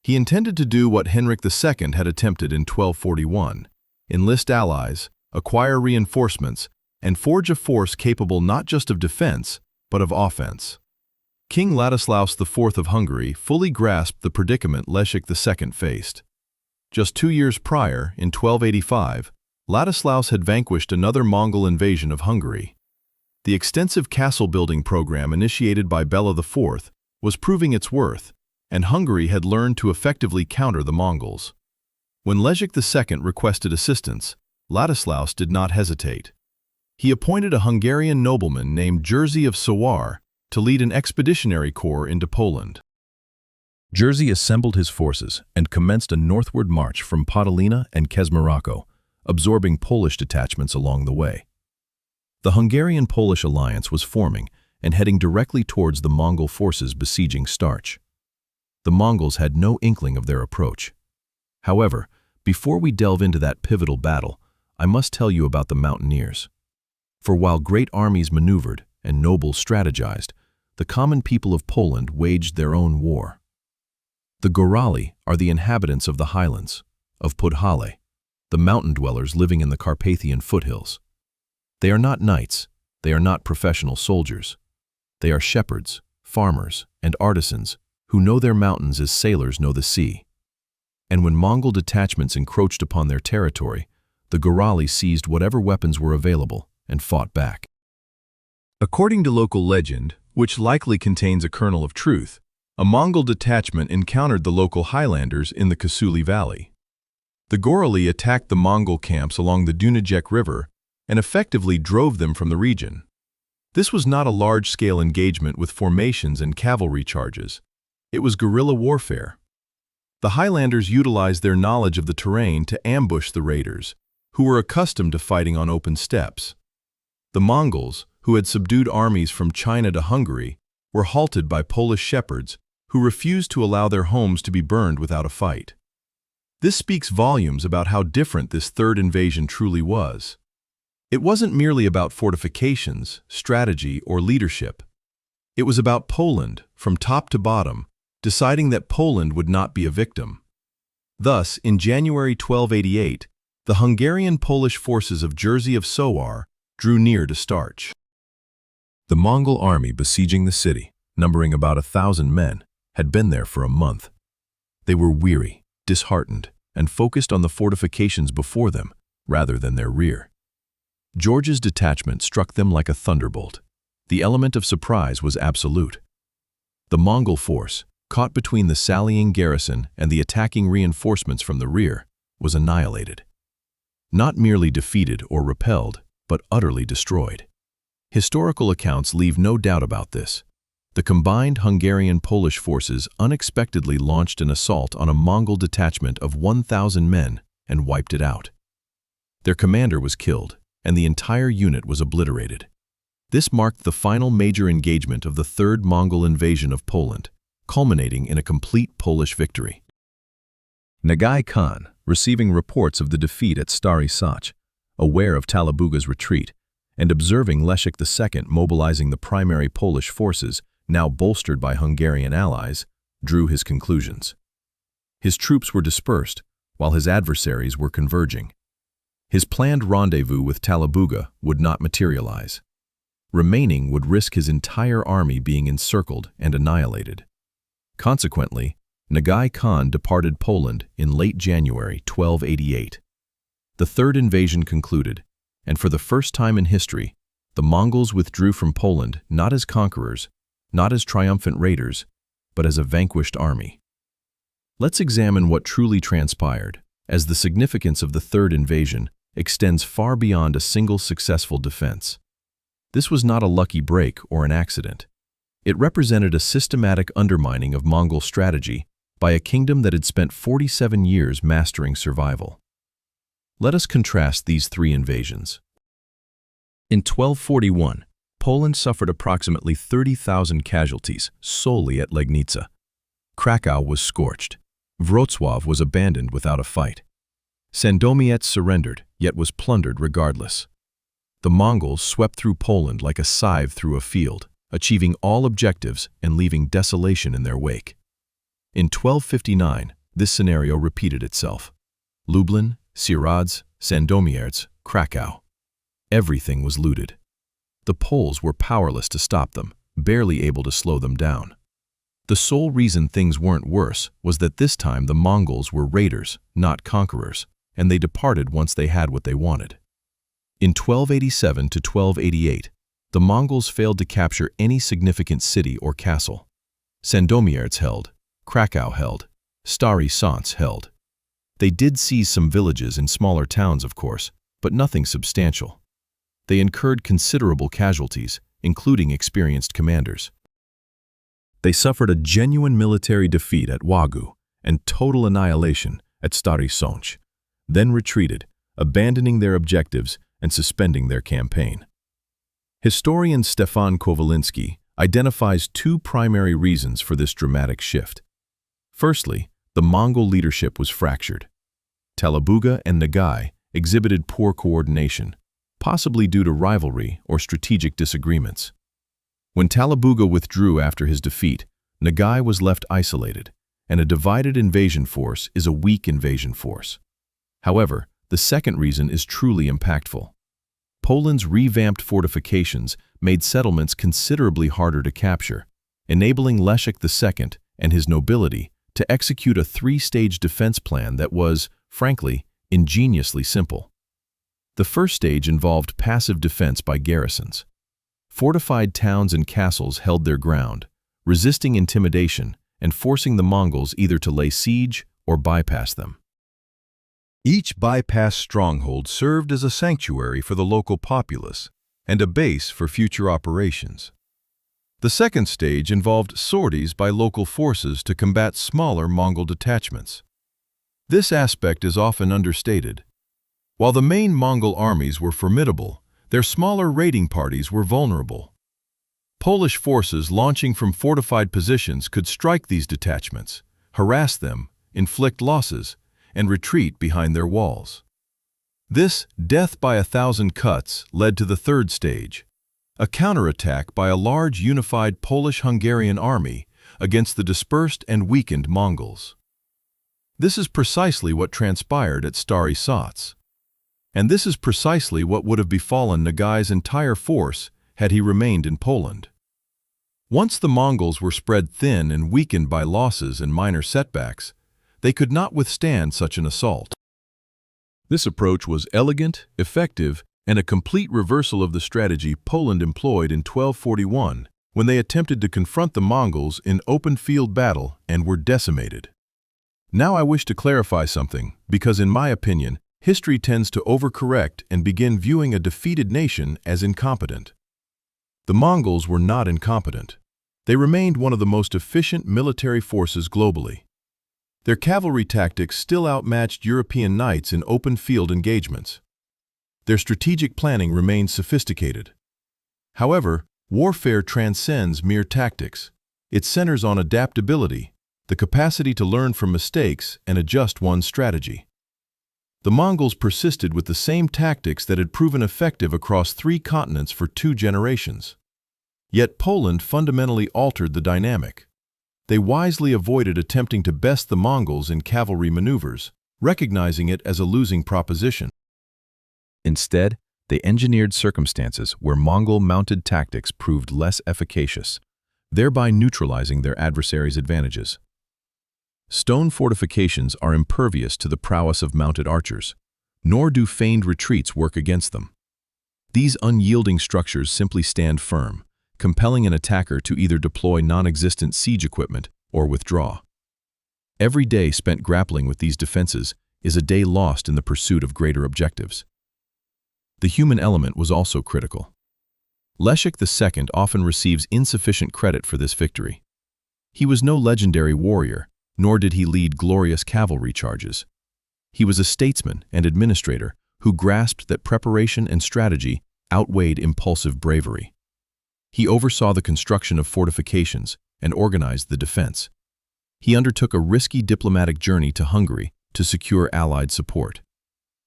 He intended to do what Henrik II had attempted in 1241, enlist allies, acquire reinforcements, and forge a force capable not just of defense, but of offense. King Ladislaus IV of Hungary fully grasped the predicament Leszek II faced. Just 2 years prior, in 1285, Ladislaus had vanquished another Mongol invasion of Hungary. The extensive castle-building program initiated by Bela IV was proving its worth, and Hungary had learned to effectively counter the Mongols. When Leszek II requested assistance, Ladislaus did not hesitate. He appointed a Hungarian nobleman named Jerzy of Sawar to lead an expeditionary corps into Poland. Jerzy assembled his forces and commenced a northward march from Podolina and Kesmaroko, absorbing Polish detachments along the way. The Hungarian-Polish alliance was forming and heading directly towards the Mongol forces besieging Starch. The Mongols had no inkling of their approach. However, before we delve into that pivotal battle, I must tell you about the mountaineers. For while great armies maneuvered and nobles strategized, the common people of Poland waged their own war. The Gorali are the inhabitants of the highlands, of Podhale, the mountain dwellers living in the Carpathian foothills. They are not knights, they are not professional soldiers. They are shepherds, farmers, and artisans who know their mountains as sailors know the sea. And when Mongol detachments encroached upon their territory, the Gorali seized whatever weapons were available and fought back. According to local legend, which likely contains a kernel of truth, a Mongol detachment encountered the local highlanders in the Kasuli Valley. The Gorali attacked the Mongol camps along the Dunajec River and effectively drove them from the region. This was not a large-scale engagement with formations and cavalry charges. It was guerrilla warfare. The Highlanders utilized their knowledge of the terrain to ambush the raiders, who were accustomed to fighting on open steppes. The Mongols, who had subdued armies from China to Hungary, were halted by Polish shepherds who refused to allow their homes to be burned without a fight. This speaks volumes about how different this third invasion truly was. It wasn't merely about fortifications, strategy, or leadership. It was about Poland, from top to bottom, deciding that Poland would not be a victim. Thus, in January 1288, the Hungarian-Polish forces of Jerzy of Sawar drew near to Starch. The Mongol army besieging the city, numbering about 1,000 men, had been there for a month. They were weary, disheartened, and focused on the fortifications before them rather than their rear. George's detachment struck them like a thunderbolt. The element of surprise was absolute. The Mongol force, caught between the sallying garrison and the attacking reinforcements from the rear, was annihilated. Not merely defeated or repelled, but utterly destroyed. Historical accounts leave no doubt about this. The combined Hungarian-Polish forces unexpectedly launched an assault on a Mongol detachment of 1,000 men and wiped it out. Their commander was killed, and the entire unit was obliterated. This marked the final major engagement of the Third Mongol invasion of Poland, culminating in a complete Polish victory. Nogai Khan, receiving reports of the defeat at Stary Sach, aware of Talabuga's retreat, and observing Leszek II mobilizing the primary Polish forces, now bolstered by Hungarian allies, drew his conclusions. His troops were dispersed, while his adversaries were converging. His planned rendezvous with Talabuga would not materialize. Remaining would risk his entire army being encircled and annihilated. Consequently, Nogai Khan departed Poland in late January 1288. The third invasion concluded, and for the first time in history, the Mongols withdrew from Poland not as conquerors, not as triumphant raiders, but as a vanquished army. Let's examine what truly transpired, as the significance of the third invasion extends far beyond a single successful defense. This was not a lucky break or an accident. It represented a systematic undermining of Mongol strategy by a kingdom that had spent 47 years mastering survival. Let us contrast these three invasions. In 1241, Poland suffered approximately 30,000 casualties solely at Legnica. Krakow was scorched. Wrocław was abandoned without a fight. Sandomierz surrendered, yet was plundered regardless. The Mongols swept through Poland like a scythe through a field, achieving all objectives and leaving desolation in their wake. In 1259, this scenario repeated itself. Lublin, Sieradz, Sandomierz, Krakow. Everything was looted. The Poles were powerless to stop them, barely able to slow them down. The sole reason things weren't worse was that this time the Mongols were raiders, not conquerors, and they departed once they had what they wanted. In 1287 to 1288, the Mongols failed to capture any significant city or castle. Sandomierz held, Krakow held, Stary Sącz held. They did seize some villages and smaller towns, of course, but nothing substantial. They incurred considerable casualties, including experienced commanders. They suffered a genuine military defeat at Wagu and total annihilation at Stary Sącz, then retreated, abandoning their objectives and suspending their campaign. Historian Stefan Kowaliński identifies two primary reasons for this dramatic shift. Firstly, the Mongol leadership was fractured. Talabuga and Nogai exhibited poor coordination, possibly due to rivalry or strategic disagreements. When Talabuga withdrew after his defeat, Nogai was left isolated, and a divided invasion force is a weak invasion force. However, the second reason is truly impactful. Poland's revamped fortifications made settlements considerably harder to capture, enabling Leszek II and his nobility to execute a three-stage defense plan that was, frankly, ingeniously simple. The first stage involved passive defense by garrisons. Fortified towns and castles held their ground, resisting intimidation and forcing the Mongols either to lay siege or bypass them. Each bypass stronghold served as a sanctuary for the local populace and a base for future operations. The second stage involved sorties by local forces to combat smaller Mongol detachments. This aspect is often understated. While the main Mongol armies were formidable, their smaller raiding parties were vulnerable. Polish forces launching from fortified positions could strike these detachments, harass them, inflict losses, and retreat behind their walls. This death by 1,000 cuts led to the third stage, a counterattack by a large unified Polish-Hungarian army against the dispersed and weakened Mongols. This is precisely what transpired at Stary Sącz. And this is precisely what would have befallen Nogai's entire force had he remained in Poland. Once the Mongols were spread thin and weakened by losses and minor setbacks, they could not withstand such an assault. This approach was elegant, effective, and a complete reversal of the strategy Poland employed in 1241 when they attempted to confront the Mongols in open field battle and were decimated. Now I wish to clarify something, because in my opinion, history tends to overcorrect and begin viewing a defeated nation as incompetent. The Mongols were not incompetent. They remained one of the most efficient military forces globally. Their cavalry tactics still outmatched European knights in open field engagements. Their strategic planning remained sophisticated. However, warfare transcends mere tactics. It centers on adaptability, the capacity to learn from mistakes and adjust one's strategy. The Mongols persisted with the same tactics that had proven effective across 3 continents for 2 generations. Yet Poland fundamentally altered the dynamic. They wisely avoided attempting to best the Mongols in cavalry maneuvers, recognizing it as a losing proposition. Instead, they engineered circumstances where Mongol mounted tactics proved less efficacious, thereby neutralizing their adversaries' advantages. Stone fortifications are impervious to the prowess of mounted archers, nor do feigned retreats work against them. These unyielding structures simply stand firm, compelling an attacker to either deploy non-existent siege equipment or withdraw. Every day spent grappling with these defenses is a day lost in the pursuit of greater objectives. The human element was also critical. Leszek II often receives insufficient credit for this victory. He was no legendary warrior, nor did he lead glorious cavalry charges. He was a statesman and administrator who grasped that preparation and strategy outweighed impulsive bravery. He oversaw the construction of fortifications and organized the defense. He undertook a risky diplomatic journey to Hungary to secure Allied support.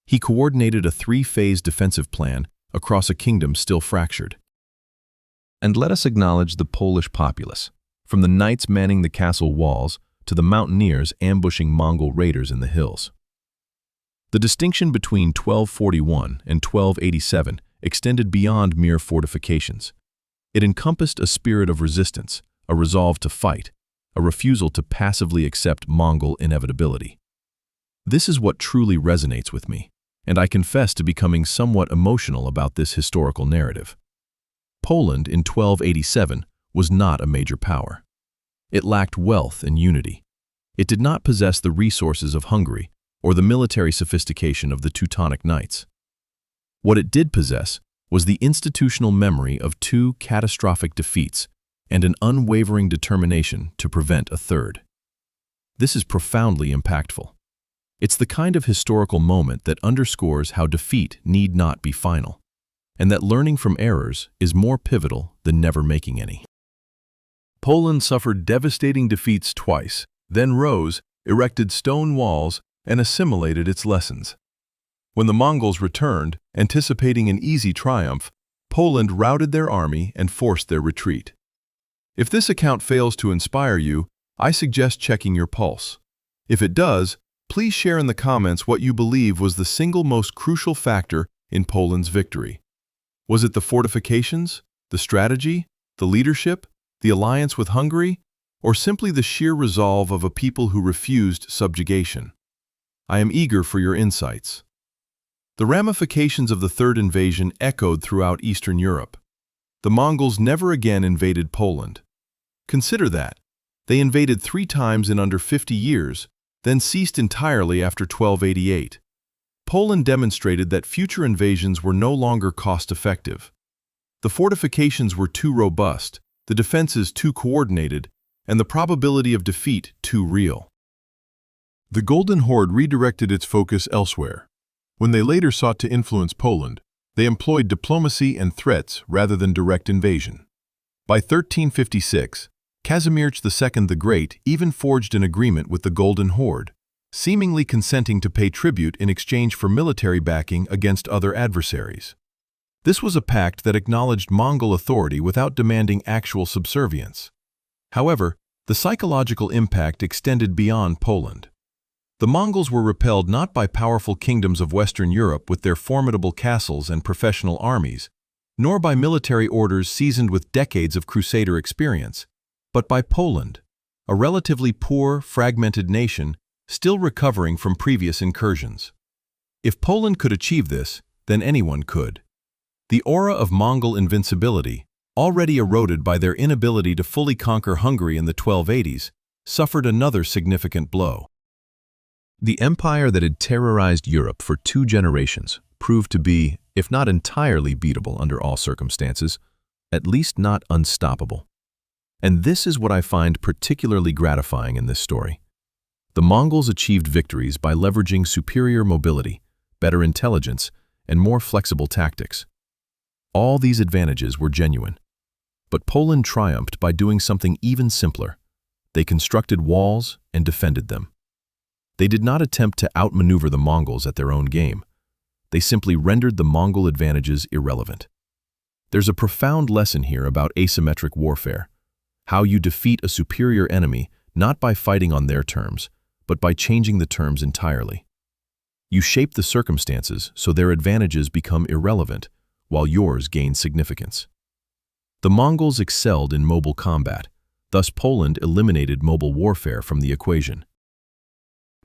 He coordinated a three-phase defensive plan across a kingdom still fractured. And let us acknowledge the Polish populace, from the knights manning the castle walls to the mountaineers ambushing Mongol raiders in the hills. The distinction between 1241 and 1287 extended beyond mere fortifications. It encompassed a spirit of resistance, a resolve to fight, a refusal to passively accept Mongol inevitability. This is what truly resonates with me, and I confess to becoming somewhat emotional about this historical narrative. Poland in 1287 was not a major power. It lacked wealth and unity. It did not possess the resources of Hungary or the military sophistication of the Teutonic Knights. What it did possess was the institutional memory of two catastrophic defeats and an unwavering determination to prevent a third. This is profoundly impactful. It's the kind of historical moment that underscores how defeat need not be final, and that learning from errors is more pivotal than never making any. Poland suffered devastating defeats twice, then rose, erected stone walls, and assimilated its lessons. When the Mongols returned, anticipating an easy triumph, Poland routed their army and forced their retreat. If this account fails to inspire you, I suggest checking your pulse. If it does, please share in the comments what you believe was the single most crucial factor in Poland's victory. Was it the fortifications, the strategy, the leadership, the alliance with Hungary, or simply the sheer resolve of a people who refused subjugation? I am eager for your insights. The ramifications of the third invasion echoed throughout Eastern Europe. The Mongols never again invaded Poland. Consider that. They invaded 3 times in under 50 years, then ceased entirely after 1288. Poland demonstrated that future invasions were no longer cost-effective. The fortifications were too robust, the defenses too coordinated, and the probability of defeat too real. The Golden Horde redirected its focus elsewhere. When they later sought to influence Poland, they employed diplomacy and threats rather than direct invasion. By 1356, Casimir II the Great even forged an agreement with the Golden Horde, seemingly consenting to pay tribute in exchange for military backing against other adversaries. This was a pact that acknowledged Mongol authority without demanding actual subservience. However, the psychological impact extended beyond Poland. The Mongols were repelled not by powerful kingdoms of Western Europe with their formidable castles and professional armies, nor by military orders seasoned with decades of crusader experience, but by Poland, a relatively poor, fragmented nation still recovering from previous incursions. If Poland could achieve this, then anyone could. The aura of Mongol invincibility, already eroded by their inability to fully conquer Hungary in the 1280s, suffered another significant blow. The empire that had terrorized Europe for 2 generations proved to be, if not entirely beatable under all circumstances, at least not unstoppable. And this is what I find particularly gratifying in this story. The Mongols achieved victories by leveraging superior mobility, better intelligence, and more flexible tactics. All these advantages were genuine. But Poland triumphed by doing something even simpler. They constructed walls and defended them. They did not attempt to outmaneuver the Mongols at their own game. They simply rendered the Mongol advantages irrelevant. There's a profound lesson here about asymmetric warfare, how you defeat a superior enemy not by fighting on their terms, but by changing the terms entirely. You shape the circumstances so their advantages become irrelevant, while yours gain significance. The Mongols excelled in mobile combat, thus Poland eliminated mobile warfare from the equation.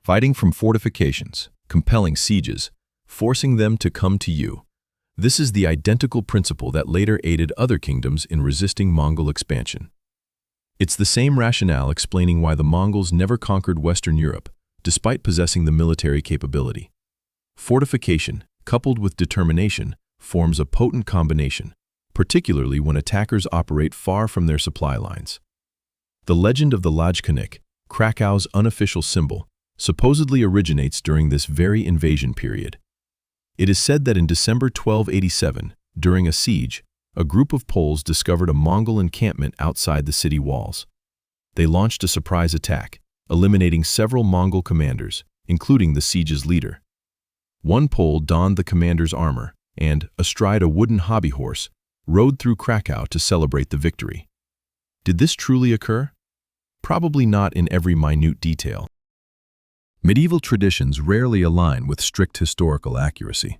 Fighting from fortifications, compelling sieges, forcing them to come to you. This is the identical principle that later aided other kingdoms in resisting Mongol expansion. It's the same rationale explaining why the Mongols never conquered Western Europe, despite possessing the military capability. Fortification, coupled with determination, forms a potent combination, particularly when attackers operate far from their supply lines. The legend of the Lajkanik, Krakow's unofficial symbol, supposedly originates during this very invasion period. It is said that in December 1287, during a siege, a group of Poles discovered a Mongol encampment outside the city walls. They launched a surprise attack, eliminating several Mongol commanders, including the siege's leader. One Pole donned the commander's armor and, astride a wooden hobby horse, rode through Krakow to celebrate the victory. Did this truly occur? Probably not in every minute detail. Medieval traditions rarely align with strict historical accuracy.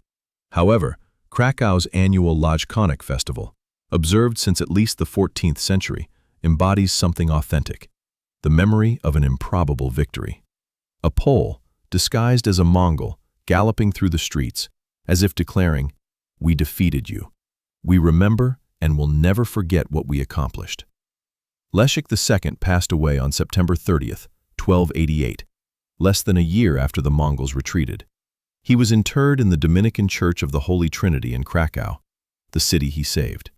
However, Krakow's annual Lajkanik festival, observed since at least the 14th century, embodies something authentic, the memory of an improbable victory. A Pole, disguised as a Mongol, galloping through the streets, as if declaring, "We defeated you. We remember and will never forget what we accomplished." Leszek II passed away on September 30th, 1288, less than a year after the Mongols retreated. He was interred in the Dominican Church of the Holy Trinity in Krakow, the city he saved.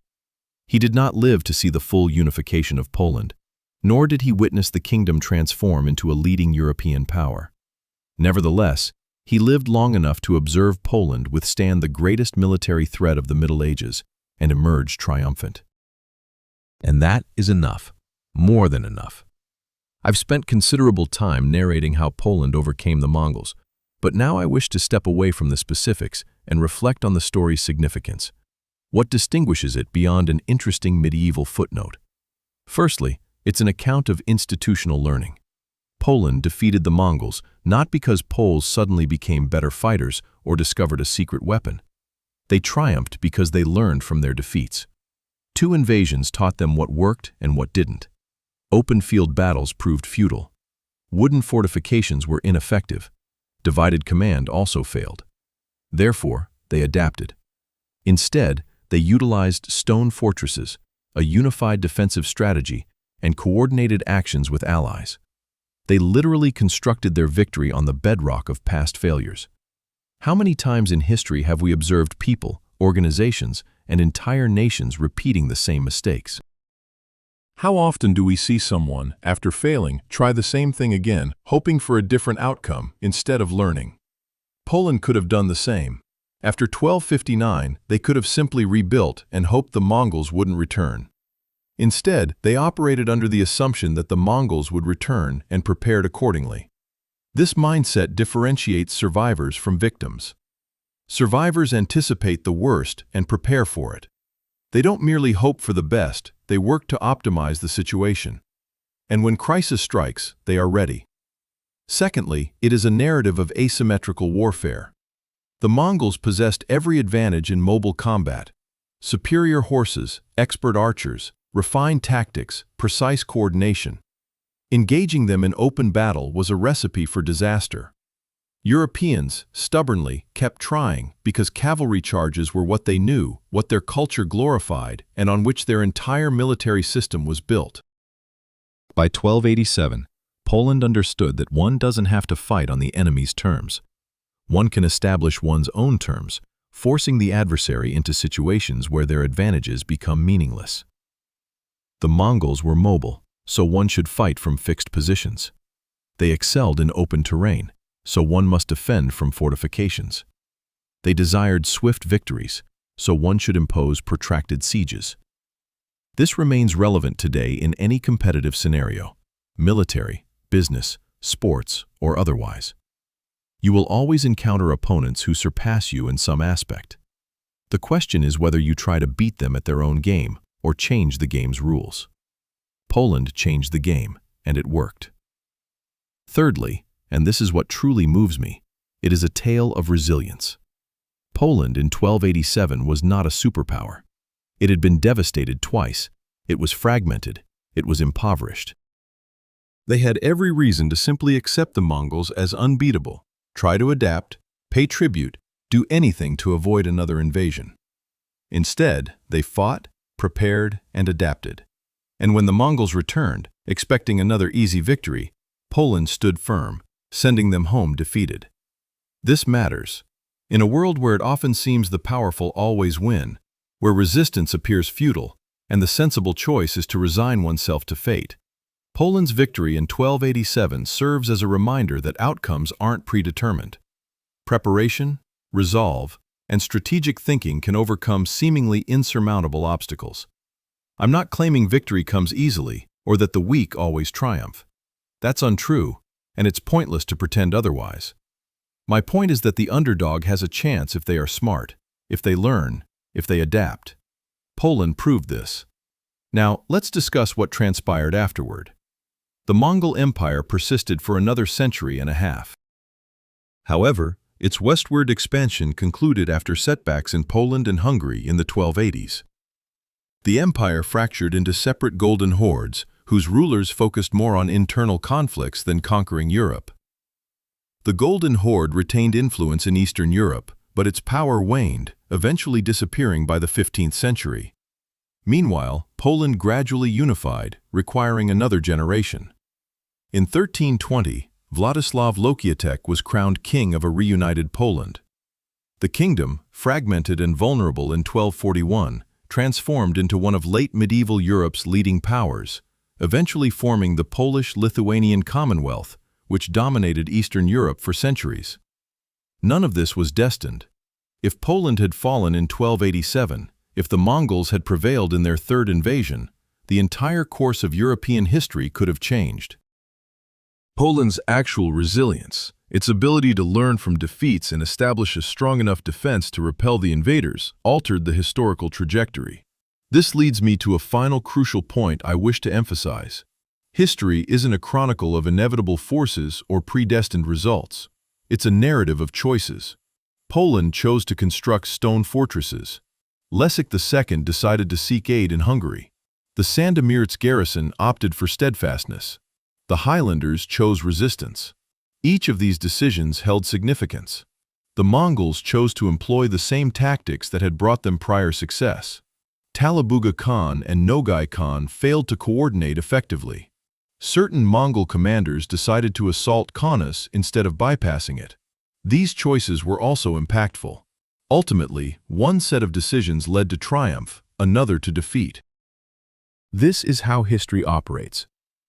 He did not live to see the full unification of Poland, nor did he witness the kingdom transform into a leading European power. Nevertheless, he lived long enough to observe Poland withstand the greatest military threat of the Middle Ages and emerge triumphant. And that is enough, more than enough. I've spent considerable time narrating how Poland overcame the Mongols, but now I wish to step away from the specifics and reflect on the story's significance. What distinguishes it beyond an interesting medieval footnote? Firstly, it's an account of institutional learning. Poland defeated the Mongols not because Poles suddenly became better fighters or discovered a secret weapon. They triumphed because they learned from their defeats. Two invasions taught them what worked and what didn't. Open field battles proved futile. Wooden fortifications were ineffective. Divided command also failed. Therefore, they adapted. Instead, they utilized stone fortresses, a unified defensive strategy, and coordinated actions with allies. They literally constructed their victory on the bedrock of past failures. How many times in history have we observed people, organizations, and entire nations repeating the same mistakes? How often do we see someone, after failing, try the same thing again, hoping for a different outcome instead of learning? Poland could have done the same. After 1259, they could have simply rebuilt and hoped the Mongols wouldn't return. Instead, they operated under the assumption that the Mongols would return and prepared accordingly. This mindset differentiates survivors from victims. Survivors anticipate the worst and prepare for it. They don't merely hope for the best, they work to optimize the situation. And when crisis strikes, they are ready. Secondly, it is a narrative of asymmetrical warfare. The Mongols possessed every advantage in mobile combat: superior horses, expert archers, refined tactics, precise coordination. Engaging them in open battle was a recipe for disaster. Europeans, stubbornly, kept trying because cavalry charges were what they knew, what their culture glorified, and on which their entire military system was built. By 1287, Poland understood that one doesn't have to fight on the enemy's terms. One can establish one's own terms, forcing the adversary into situations where their advantages become meaningless. The Mongols were mobile, so one should fight from fixed positions. They excelled in open terrain, so one must defend from fortifications. They desired swift victories, so one should impose protracted sieges. This remains relevant today in any competitive scenario: military, business, sports, or otherwise. You will always encounter opponents who surpass you in some aspect. The question is whether you try to beat them at their own game or change the game's rules. Poland changed the game, and it worked. Thirdly, and this is what truly moves me, it is a tale of resilience. Poland in 1287 was not a superpower. It had been devastated twice. It was fragmented. It was impoverished. They had every reason to simply accept the Mongols as unbeatable, try to adapt, pay tribute, do anything to avoid another invasion. Instead, they fought, prepared, and adapted. And when the Mongols returned, expecting another easy victory, Poland stood firm, sending them home defeated. This matters. In a world where it often seems the powerful always win, where resistance appears futile, and the sensible choice is to resign oneself to fate. Poland's victory in 1287 serves as a reminder that outcomes aren't predetermined. Preparation, resolve, and strategic thinking can overcome seemingly insurmountable obstacles. I'm not claiming victory comes easily or that the weak always triumph. That's untrue, and it's pointless to pretend otherwise. My point is that the underdog has a chance if they are smart, if they learn, if they adapt. Poland proved this. Now, let's discuss what transpired afterward. The Mongol Empire persisted for another century and a half. However, its westward expansion concluded after setbacks in Poland and Hungary in the 1280s. The empire fractured into separate golden hordes, whose rulers focused more on internal conflicts than conquering Europe. The Golden Horde retained influence in Eastern Europe, but its power waned, eventually disappearing by the 15th century. Meanwhile, Poland gradually unified, requiring another generation. In 1320, Władysław Łokietek was crowned king of a reunited Poland. The kingdom, fragmented and vulnerable in 1241, transformed into one of late medieval Europe's leading powers, eventually forming the Polish-Lithuanian Commonwealth, which dominated Eastern Europe for centuries. None of this was destined. If Poland had fallen in 1287, if the Mongols had prevailed in their third invasion, the entire course of European history could have changed. Poland's actual resilience, its ability to learn from defeats and establish a strong enough defense to repel the invaders, altered the historical trajectory. This leads me to a final crucial point I wish to emphasize. History isn't a chronicle of inevitable forces or predestined results. It's a narrative of choices. Poland chose to construct stone fortresses. Leszek II decided to seek aid in Hungary. The Sandomierz garrison opted for steadfastness. The Highlanders chose resistance. Each of these decisions held significance. The Mongols chose to employ the same tactics that had brought them prior success. Nogai Khan and Nogai Khan failed to coordinate effectively. Certain Mongol commanders decided to assault Kaunas instead of bypassing it. These choices were also impactful. Ultimately, one set of decisions led to triumph, another to defeat. This is how history operates.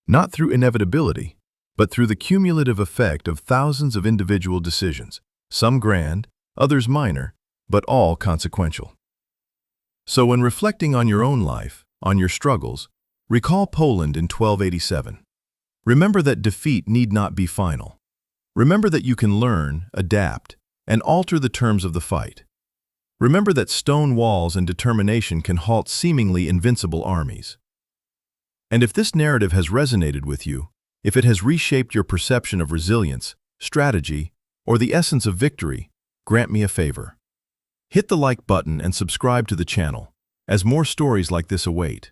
Not through inevitability, but through the cumulative effect of thousands of individual decisions, some grand, others minor, but all consequential. So when reflecting on your own life, on your struggles, recall Poland in 1287. Remember that defeat need not be final. Remember that you can learn, adapt, and alter the terms of the fight. Remember that stone walls and determination can halt seemingly invincible armies. And if this narrative has resonated with you, if it has reshaped your perception of resilience, strategy, or the essence of victory, grant me a favor. Hit the like button and subscribe to the channel, as more stories like this await.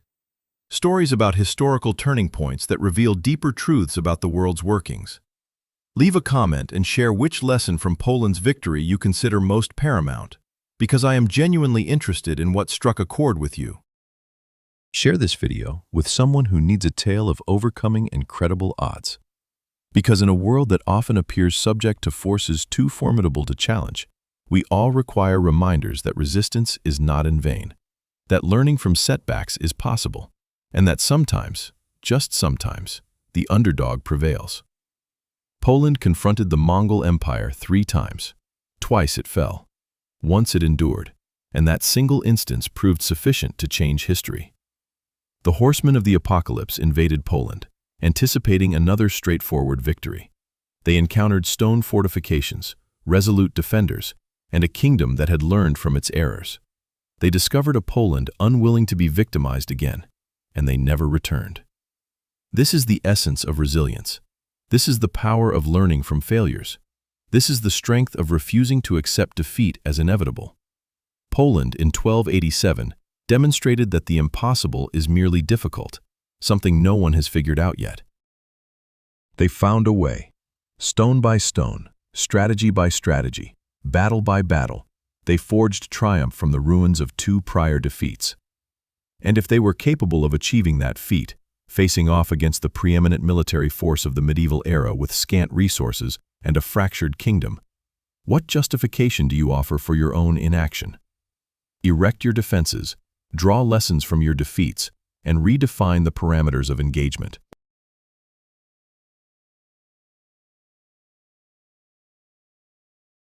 Stories about historical turning points that reveal deeper truths about the world's workings. Leave a comment and share which lesson from Poland's victory you consider most paramount, because I am genuinely interested in what struck a chord with you. Share this video with someone who needs a tale of overcoming incredible odds. Because in a world that often appears subject to forces too formidable to challenge, we all require reminders that resistance is not in vain, that learning from setbacks is possible, and that sometimes, just sometimes, the underdog prevails. Poland confronted the Mongol Empire 3 times. Twice it fell. Once it endured, and that single instance proved sufficient to change history. The horsemen of the apocalypse invaded Poland, anticipating another straightforward victory. They encountered stone fortifications, resolute defenders, and a kingdom that had learned from its errors. They discovered a Poland unwilling to be victimized again, and they never returned. This is the essence of resilience. This is the power of learning from failures. This is the strength of refusing to accept defeat as inevitable. Poland in 1287 demonstrated that the impossible is merely difficult, something no one has figured out yet. They found a way. Stone by stone, strategy by strategy, battle by battle, they forged triumph from the ruins of 2 prior defeats. And if they were capable of achieving that feat, facing off against the preeminent military force of the medieval era with scant resources and a fractured kingdom, what justification do you offer for your own inaction? Erect your defenses, draw lessons from your defeats, and redefine the parameters of engagement.